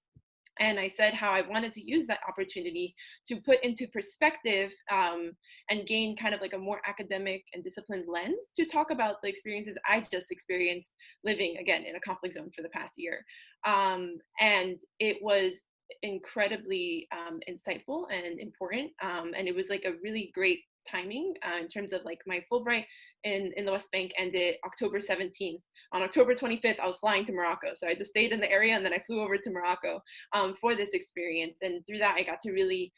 And I said how I wanted to use that opportunity to put into perspective and gain kind of like a more academic and disciplined lens to talk about the experiences I just experienced living, again, in a conflict zone for the past year. And it was incredibly insightful and important. And it was like a really great timing in terms of like my Fulbright in the West Bank ended October 17th. On October 25th, I was flying to Morocco. So I just stayed in the area, and then I flew over to Morocco for this experience. And through that, I got to really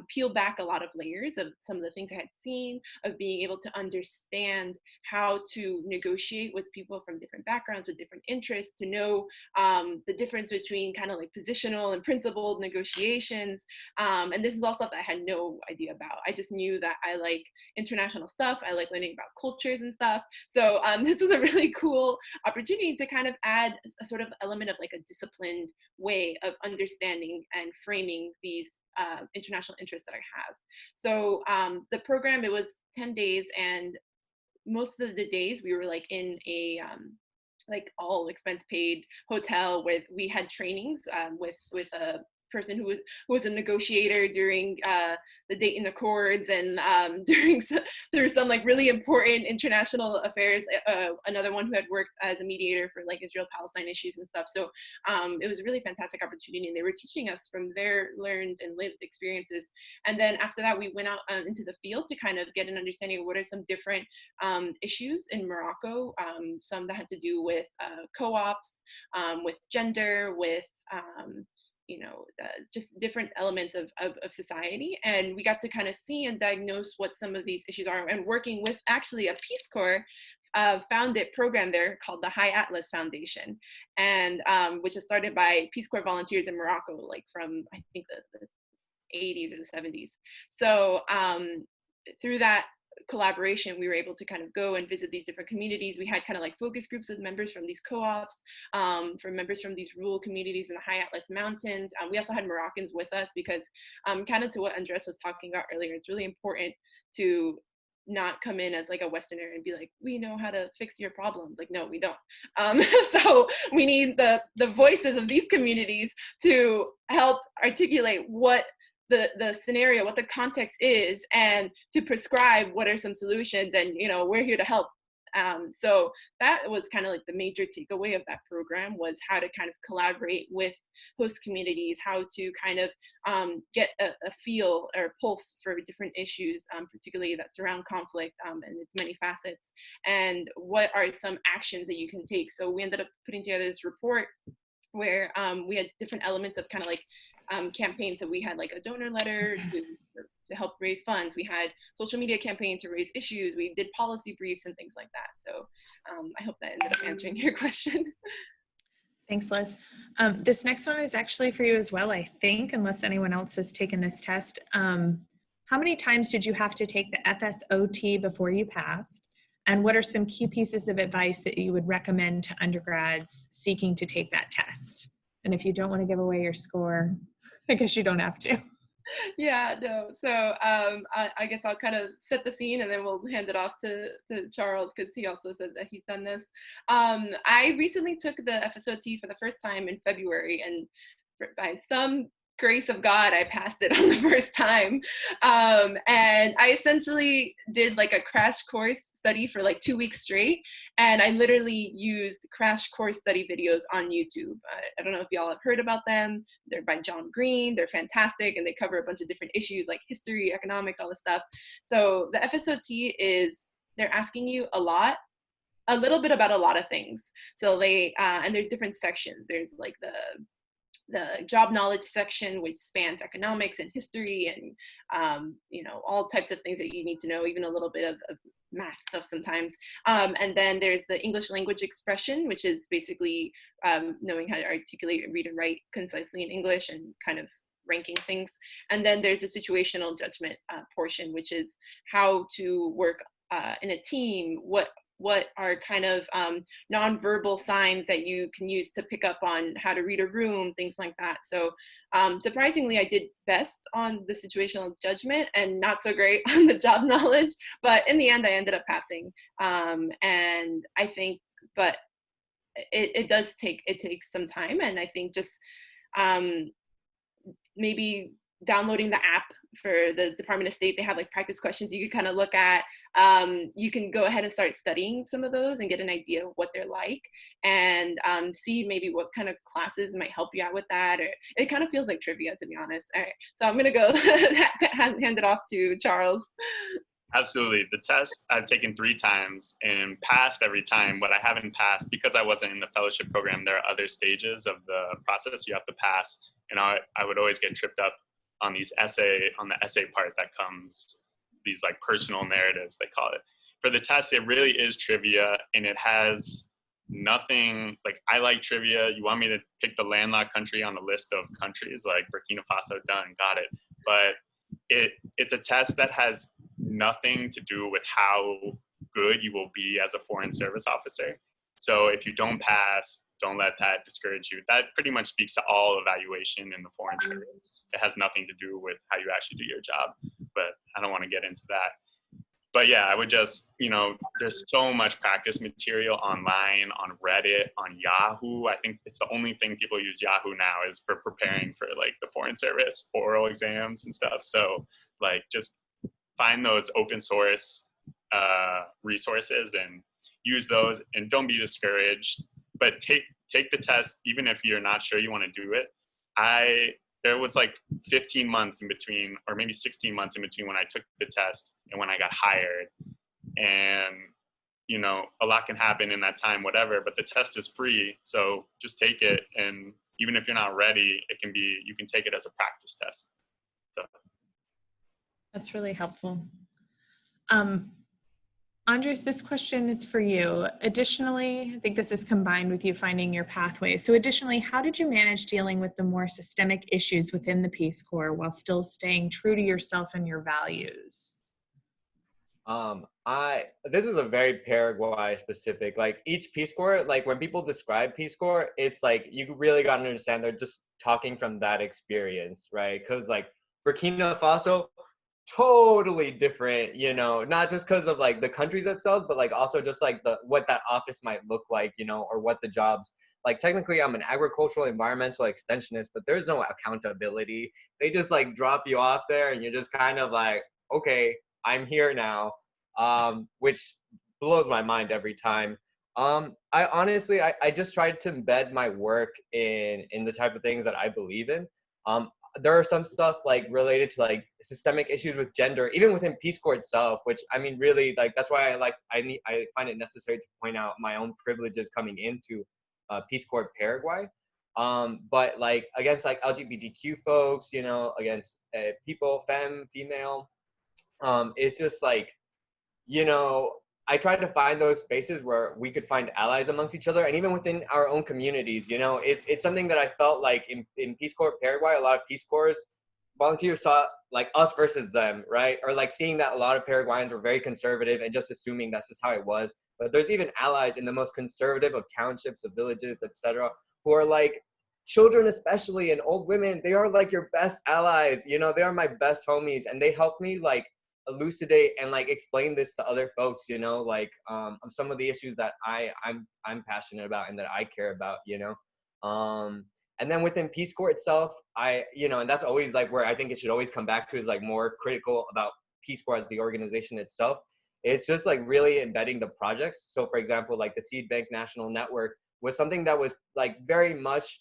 peel back a lot of layers of some of the things I had seen, of being able to understand how to negotiate with people from different backgrounds, with different interests, to know the difference between kind of like positional and principled negotiations. And this is all stuff that I had no idea about. I just knew that I like international stuff. I like learning about cultures and stuff. So this is a really cool opportunity to kind of add a sort of element of like a disciplined way of understanding and framing these international interests that I have. So the program, it was 10 days, and most of the days we were like in a like all expense paid hotel, where we had trainings with person who was a negotiator during the Dayton Accords, and through some like really important international affairs, another one who had worked as a mediator for like Israel-Palestine issues and stuff. So it was a really fantastic opportunity, and they were teaching us from their learned and lived experiences. And then after that, we went out into the field to kind of get an understanding of what are some different issues in Morocco, some that had to do with co-ops, with gender, with just different elements of society. And we got to kind of see and diagnose what some of these issues are, and working with actually a Peace Corps founded program there called the High Atlas Foundation, and which was started by Peace Corps volunteers in Morocco, like from I think the 80s or the 70s. So through that collaboration, we were able to kind of go and visit these different communities. We had kind of like focus groups of members from these co-ops, from members from these rural communities in the High Atlas Mountains. We also had Moroccans with us because kind of to what Andres was talking about earlier, it's really important to not come in as like a Westerner and be like, we know how to fix your problems. Like, no, we don't. So we need the voices of these communities to help articulate what the scenario, what the context is, and to prescribe what are some solutions, and we're here to help. So that was kind of like the major takeaway of that program, was how to kind of collaborate with host communities, how to kind of get a feel or pulse for different issues, particularly that surround conflict and its many facets, and what are some actions that you can take. So we ended up putting together this report where we had different elements of kind of like campaigns. So we had like a donor letter to help raise funds. We had social media campaigns to raise issues. We did policy briefs and things like that. So I hope that ended up answering your question. Thanks, Liz. This next one is actually for you as well, I think, unless anyone else has taken this test. How many times did you have to take the FSOT before you passed? And what are some key pieces of advice that you would recommend to undergrads seeking to take that test? And if you don't want to give away your score, I guess you don't have to. Yeah, no. So I guess I'll kind of set the scene, and then we'll hand it off to Charles, because he also said that he's done this. I recently took the FSOT for the first time in February, and by some grace of God, I passed it on the first time. And I essentially did like a crash course study for like 2 weeks straight. And I literally used crash course study videos on YouTube. I don't know if y'all have heard about them. They're by John Green. They're fantastic. And they cover a bunch of different issues like history, economics, all this stuff. So the FSOT they're asking you a little bit about a lot of things. So and there's different sections. There's like the job knowledge section, which spans economics and history and all types of things that you need to know, even a little bit of math stuff sometimes. And then there's the English language expression, which is basically knowing how to articulate and read and write concisely in English and kind of ranking things. And then there's the situational judgment portion, which is how to work in a team, what are kind of nonverbal signs that you can use to pick up on how to read a room, things like that. So surprisingly, I did best on the situational judgment and not so great on the job knowledge, but in the end, I ended up passing. And I think, but it takes some time. And I think just maybe downloading the app for the Department of State, they have like practice questions you can kind of look at. You can go ahead and start studying some of those and get an idea of what they're like, and see maybe what kind of classes might help you out with that. Or it kind of feels like trivia, to be honest. All right, so I'm gonna go hand it off to Charles. Absolutely. The test I've taken 3 times and passed every time. What I haven't passed, because I wasn't in the fellowship program, there are other stages of the process you have to pass. And I would always get tripped up on the essay part that comes, these like personal narratives, they call it. For the test, it really is trivia, and it has nothing, like I like trivia. You want me to pick the landlocked country on the list of countries, like Burkina Faso, done, got it. But it's a test that has nothing to do with how good you will be as a foreign service officer. So if you don't pass, don't let that discourage you. That pretty much speaks to all evaluation in the foreign service. It has nothing to do with how you actually do your job, but I don't want to get into that. but yeah, I would just, there's so much practice material online, on Reddit, on Yahoo. I think it's the only thing people use Yahoo now is for preparing for like the Foreign Service oral exams and stuff. So like just find those open source resources and use those, and don't be discouraged, but take the test even if you're not sure you want to do it. There was like 15 months in between, or maybe 16 months in between when I took the test and when I got hired. And, a lot can happen in that time, whatever, but the test is free. So just take it. And even if you're not ready, you can take it as a practice test. So. That's really helpful. Andres, this question is for you. Additionally, I think this is combined with you finding your pathway. So additionally, how did you manage dealing with the more systemic issues within the Peace Corps while still staying true to yourself and your values? This is a very Paraguay specific, like each Peace Corps, like when people describe Peace Corps, it's like, you really got to understand they're just talking from that experience, right? Because like Burkina Faso, totally different, not just because of like the countries itself, but like also just like what that office might look like, or what the jobs, like technically I'm an agricultural environmental extensionist, but there's no accountability. They just like drop you off there and you're just kind of like, okay, I'm here now, which blows my mind every time. I honestly, I just tried to embed my work in the type of things that I believe in. There are some stuff like related to like systemic issues with gender, even within Peace Corps itself, which I mean, really, like that's why I find it necessary to point out my own privileges coming into Peace Corps Paraguay. But like against like LGBTQ folks, against people, female, it's just like, I tried to find those spaces where we could find allies amongst each other, and even within our own communities. It's something that I felt like in Peace Corps Paraguay, a lot of Peace Corps volunteers saw like us versus them, right? Or like seeing that a lot of Paraguayans were very conservative and just assuming that's just how it was. But there's even allies in the most conservative of townships, of villages, etc., who are like children, especially, and old women. They are like your best allies. They are my best homies, and they help me like elucidate and like explain this to other folks, like of some of the issues that I'm passionate about and that I care about, and then within Peace Corps itself, and that's always like where I think it should always come back to, is like more critical about Peace Corps as the organization itself. It's just like really embedding the projects. So for example, like the Seed Bank National Network was something that was like very much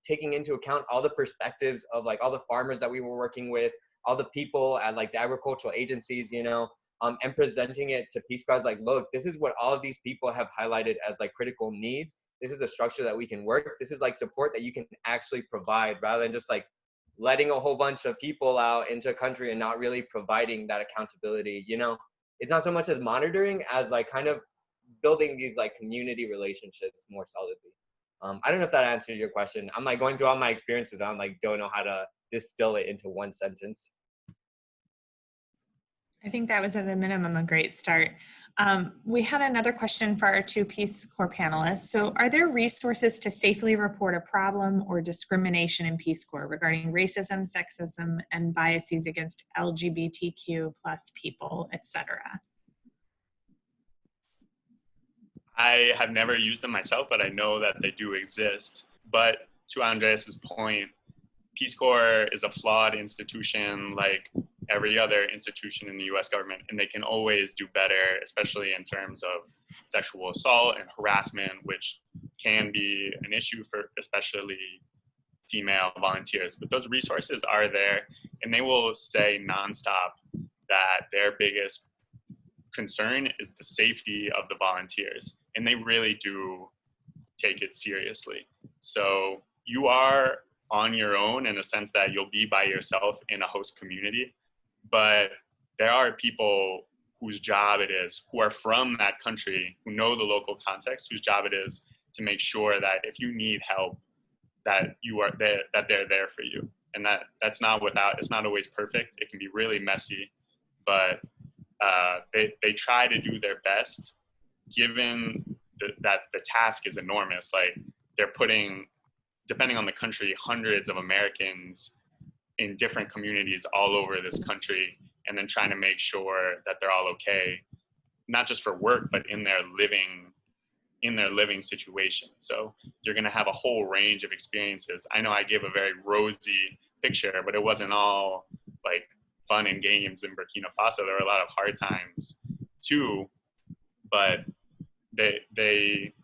taking into account all the perspectives of like all the farmers that we were working with, all the people at like the agricultural agencies, and presenting it to Peace Corps as like, look, this is what all of these people have highlighted as like critical needs. This is a structure that we can work. This is like support that you can actually provide, rather than just like letting a whole bunch of people out into a country and not really providing that accountability. It's not so much as monitoring as like kind of building these like community relationships more solidly. I don't know if that answered your question. I'm like going through all my experiences. I'm like, don't know how to distill it into one sentence. I think that was at a minimum a great start. We had another question for our two Peace Corps panelists. So are there resources to safely report a problem or discrimination in Peace Corps regarding racism, sexism, and biases against LGBTQ plus people, etc.? I have never used them myself, but I know that they do exist. But to Andreas's point, Peace Corps is a flawed institution like every other institution in the US government, and they can always do better, especially in terms of sexual assault and harassment, which can be an issue for especially female volunteers. But those resources are there, and they will say nonstop that their biggest concern is the safety of the volunteers, and they really do take it seriously. So you are on your own in a sense that you'll be by yourself in a host community, but there are people whose job it is, who are from that country, who know the local context, whose job it is to make sure that if you need help, that you are there, that they're there for you. And that's not it's not always perfect. It can be really messy, but they try to do their best, given that the task is enormous. Like they're putting, depending on the country, hundreds of Americans in different communities all over this country and then trying to make sure that they're all okay, not just for work, but in their living situation. So you're going to have a whole range of experiences. I know I gave a very rosy picture, but it wasn't all like fun and games in Burkina Faso. There were a lot of hard times too, but they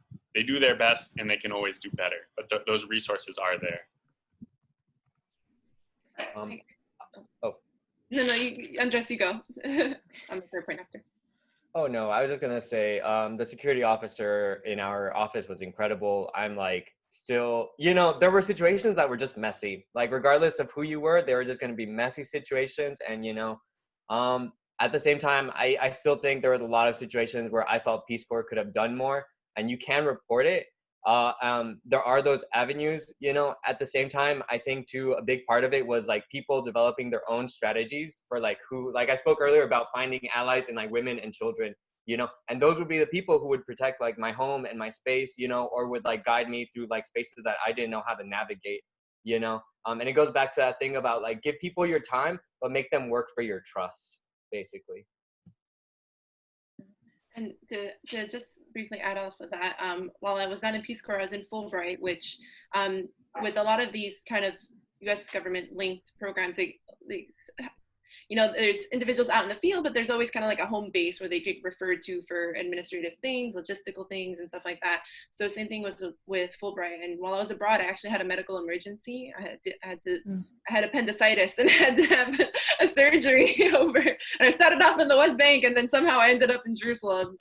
do their best and they can always do better. But those resources are there. No, Andres, you go. I'm a third point after. Oh no, I was just gonna say, the security officer in our office was incredible. I'm like, still, there were situations that were just messy. Like regardless of who you were, they were just gonna be messy situations. And at the same time, I still think there was a lot of situations where I felt Peace Corps could have done more, and you can report it. There are those avenues, at the same time, I think too, a big part of it was like people developing their own strategies for like I spoke earlier about finding allies in like women and children, and those would be the people who would protect like my home and my space, or would like guide me through like spaces that I didn't know how to navigate, and it goes back to that thing about like, give people your time, but make them work for your trust, basically. And to just briefly add off of that, while I was not in Peace Corps, I was in Fulbright, which with a lot of these kind of U.S. government linked programs, there's individuals out in the field, but there's always kind of like a home base where they get referred to for administrative things, logistical things, and stuff like that. So same thing was with Fulbright. And while I was abroad, I actually had a medical emergency. I had appendicitis and had to have a surgery over. And I started off in the West Bank, and then somehow I ended up in Jerusalem,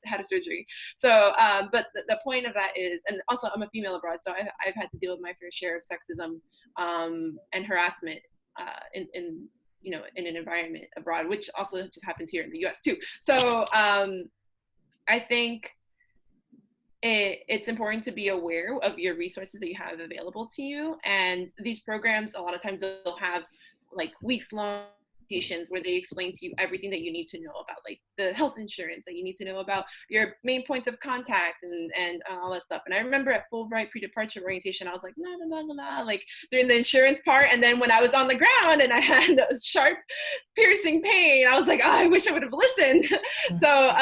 had a surgery. So, but the point of that is, and also I'm a female abroad, so I've had to deal with my fair share of sexism and harassment in an environment abroad, which also just happens here in the US too. So I think it's important to be aware of your resources that you have available to you. And these programs, a lot of times they'll have like weeks-long presentations where they explain to you everything that you need to know about, like the health insurance that you need to know about, your main points of contact, and all that stuff. And I remember at Fulbright pre-departure orientation, I was like, like during the insurance part. And then when I was on the ground and I had a sharp, piercing pain, I was like, oh, I wish I would have listened. So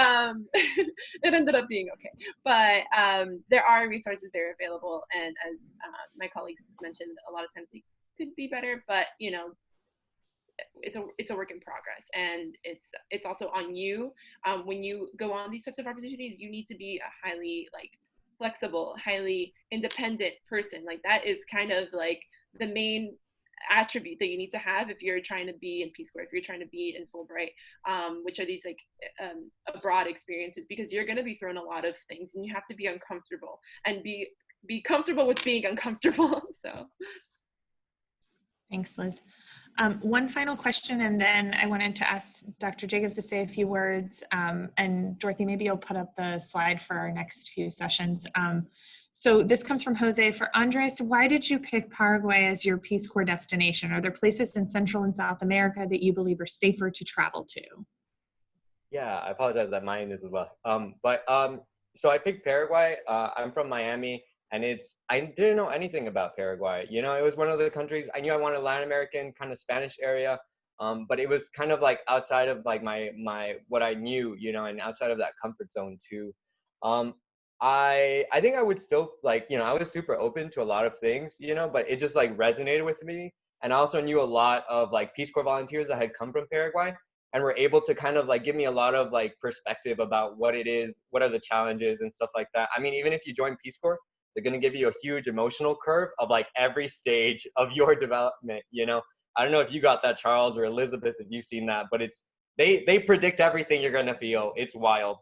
it ended up being okay. But there are resources there available. And as my colleagues mentioned, a lot of times they could be better, but it's a work in progress, and it's also on you. When you go on these types of opportunities, you need to be a highly like flexible, highly independent person. Like that is kind of like the main attribute that you need to have if you're trying to be in Peace Corps, if you're trying to be in Fulbright, which are these like abroad experiences, because you're going to be thrown a lot of things, and you have to be uncomfortable and be comfortable with being uncomfortable. So thanks, Liz. One final question, and then I wanted to ask Dr. Jacobs to say a few words, and Dorothy, maybe you'll put up the slide for our next few sessions. So this comes from Jose. For Andres, why did you pick Paraguay as your Peace Corps destination? Are there places in Central and South America that you believe are safer to travel to? Yeah, I apologize that mine is as well. So I picked Paraguay. I'm from Miami. And I didn't know anything about Paraguay. It was one of the countries, I knew I wanted Latin American, kind of Spanish area. But it was kind of like outside of like my what I knew, and outside of that comfort zone too. I think I would still like, I was super open to a lot of things, but it just like resonated with me. And I also knew a lot of like Peace Corps volunteers that had come from Paraguay and were able to kind of like give me a lot of like perspective about what it is, what are the challenges and stuff like that. I mean, even if you join Peace Corps, they're going to give you a huge emotional curve of like every stage of your development. I don't know if you got that, Charles or Elizabeth, if you've seen that, but they predict everything you're going to feel. It's wild.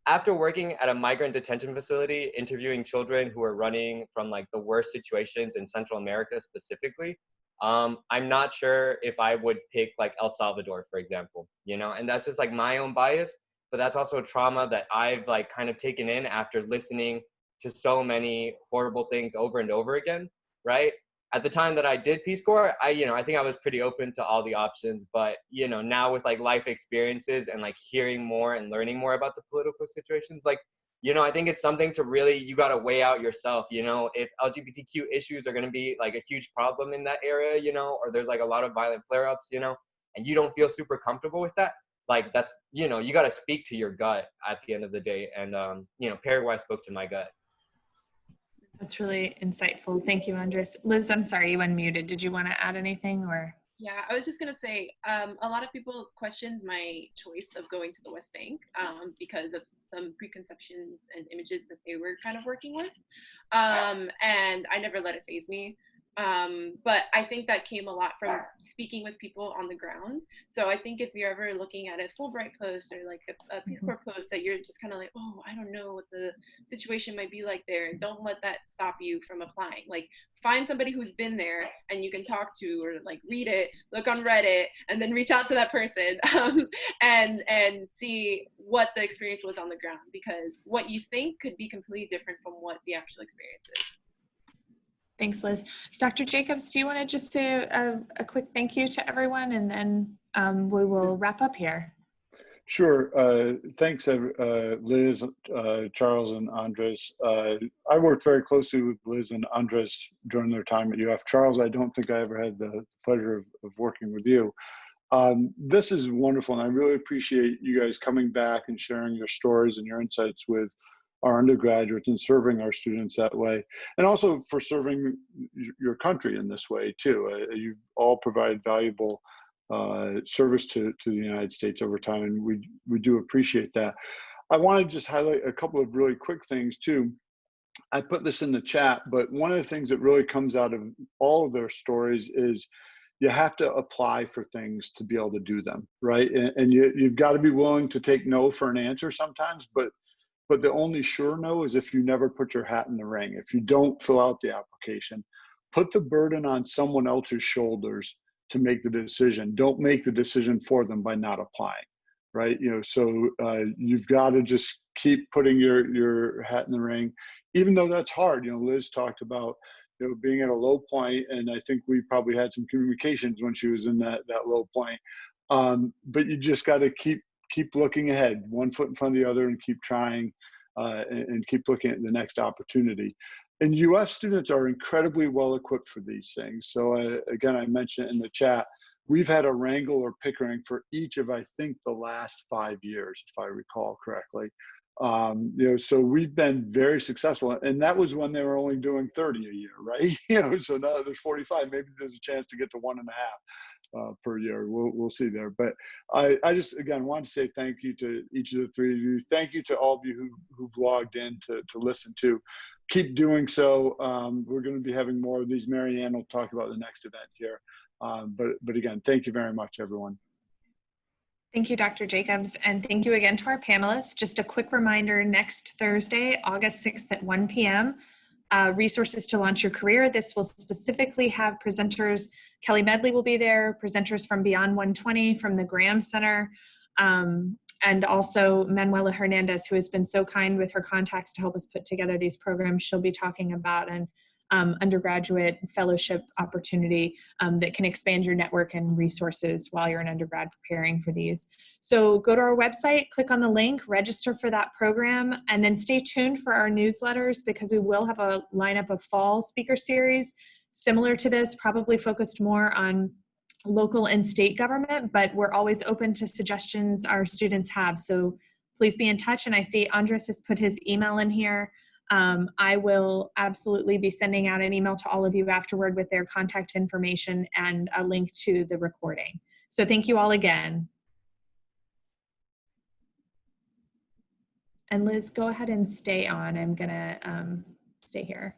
After working at a migrant detention facility, interviewing children who are running from like the worst situations in Central America specifically, I'm not sure if I would pick like El Salvador, for example, and that's just like my own bias, but that's also a trauma that I've like kind of taken in after listening to so many horrible things over and over again, right? At the time that I did Peace Corps, I think I was pretty open to all the options, but, now with like life experiences and like hearing more and learning more about the political situations, like, I think it's something to really, you got to weigh out yourself, if LGBTQ issues are going to be like a huge problem in that area, or there's like a lot of violent flare-ups, and you don't feel super comfortable with that, like that's, you know, you got to speak to your gut at the end of the day. And, you know, Paraguay spoke to my gut. That's really insightful. Thank you, Andres. Liz, I'm sorry, you unmuted. Did you want to add anything or? Yeah, I was just going to say, a lot of people questioned my choice of going to the West Bank because of some preconceptions and images that they were kind of working with. And I never let it faze me. But I think that came a lot from speaking with people on the ground. So I think if you're ever looking at a Fulbright post or like a Peace Corps post that you're just kind of like, oh, I don't know what the situation might be like there, don't let that stop you from applying. Like, find somebody who's been there and you can talk to, or like read it, look on Reddit, and then reach out to that person and see what the experience was on the ground, because what you think could be completely different from what the actual experience is. Thanks, Liz. Dr. Jacobs, do you want to just say a quick thank you to everyone, and then we will wrap up here? Sure. Thanks, Liz, Charles, and Andres. I worked very closely with Liz and Andres during their time at UF. Charles, I don't think I ever had the pleasure of working with you. This is wonderful, and I really appreciate you guys coming back and sharing your stories and your insights with our undergraduates and serving our students that way, and also for serving your country in this way too. You've all provided valuable service to the United States over time, and we do appreciate that. I want to just highlight a couple of really quick things too. I put this in the chat, but one of the things that really comes out of all of their stories is you have to apply for things to be able to do them, right? And you've got to be willing to take no for an answer sometimes, but the only sure no is if you never put your hat in the ring. If you don't fill out the application, put the burden on someone else's shoulders to make the decision. Don't make the decision for them by not applying, right? You know, so you've got to just keep putting your hat in the ring, even though that's hard. You know, Liz talked about, you know, being at a low point, and I think we probably had some communications when she was in that low point. But you just got to keep looking ahead, one foot in front of the other, and keep trying and keep looking at the next opportunity. And UF students are incredibly well equipped for these things. So again, I mentioned in the chat, we've had a Rangel or Pickering for each of, I think, the last 5 years, if I recall correctly. You know, so we've been very successful, and that was when they were only doing 30 a year, right? You know, so now there's 45. Maybe there's a chance to get to 1.5 per year. We'll see there. But I just, again, want to say thank you to each of the three of you. Thank you to all of you who've logged in to listen to. Keep doing so. We're going to be having more of these. Mary Ann will talk about the next event here. But again, thank you very much, everyone. Thank you, Dr. Jacobs, and thank you again to our panelists. Just a quick reminder, next Thursday, August 6th at 1 p.m., Resources to Launch Your Career. This will specifically have presenters. Kelly Medley will be there, presenters from Beyond 120 from the Graham Center, and also Manuela Hernandez, who has been so kind with her contacts to help us put together these programs. She'll be talking about an undergraduate fellowship opportunity that can expand your network and resources while you're an undergrad preparing for these. So go to our website, click on the link, register for that program, and then stay tuned for our newsletters, because we will have a lineup of fall speaker series similar to this, probably focused more on local and state government, but we're always open to suggestions our students have. So please be in touch. And I see Andres has put his email in here. I will absolutely be sending out an email to all of you afterward with their contact information and a link to the recording. So thank you all again. And Liz, go ahead and stay on. I'm gonna stay here.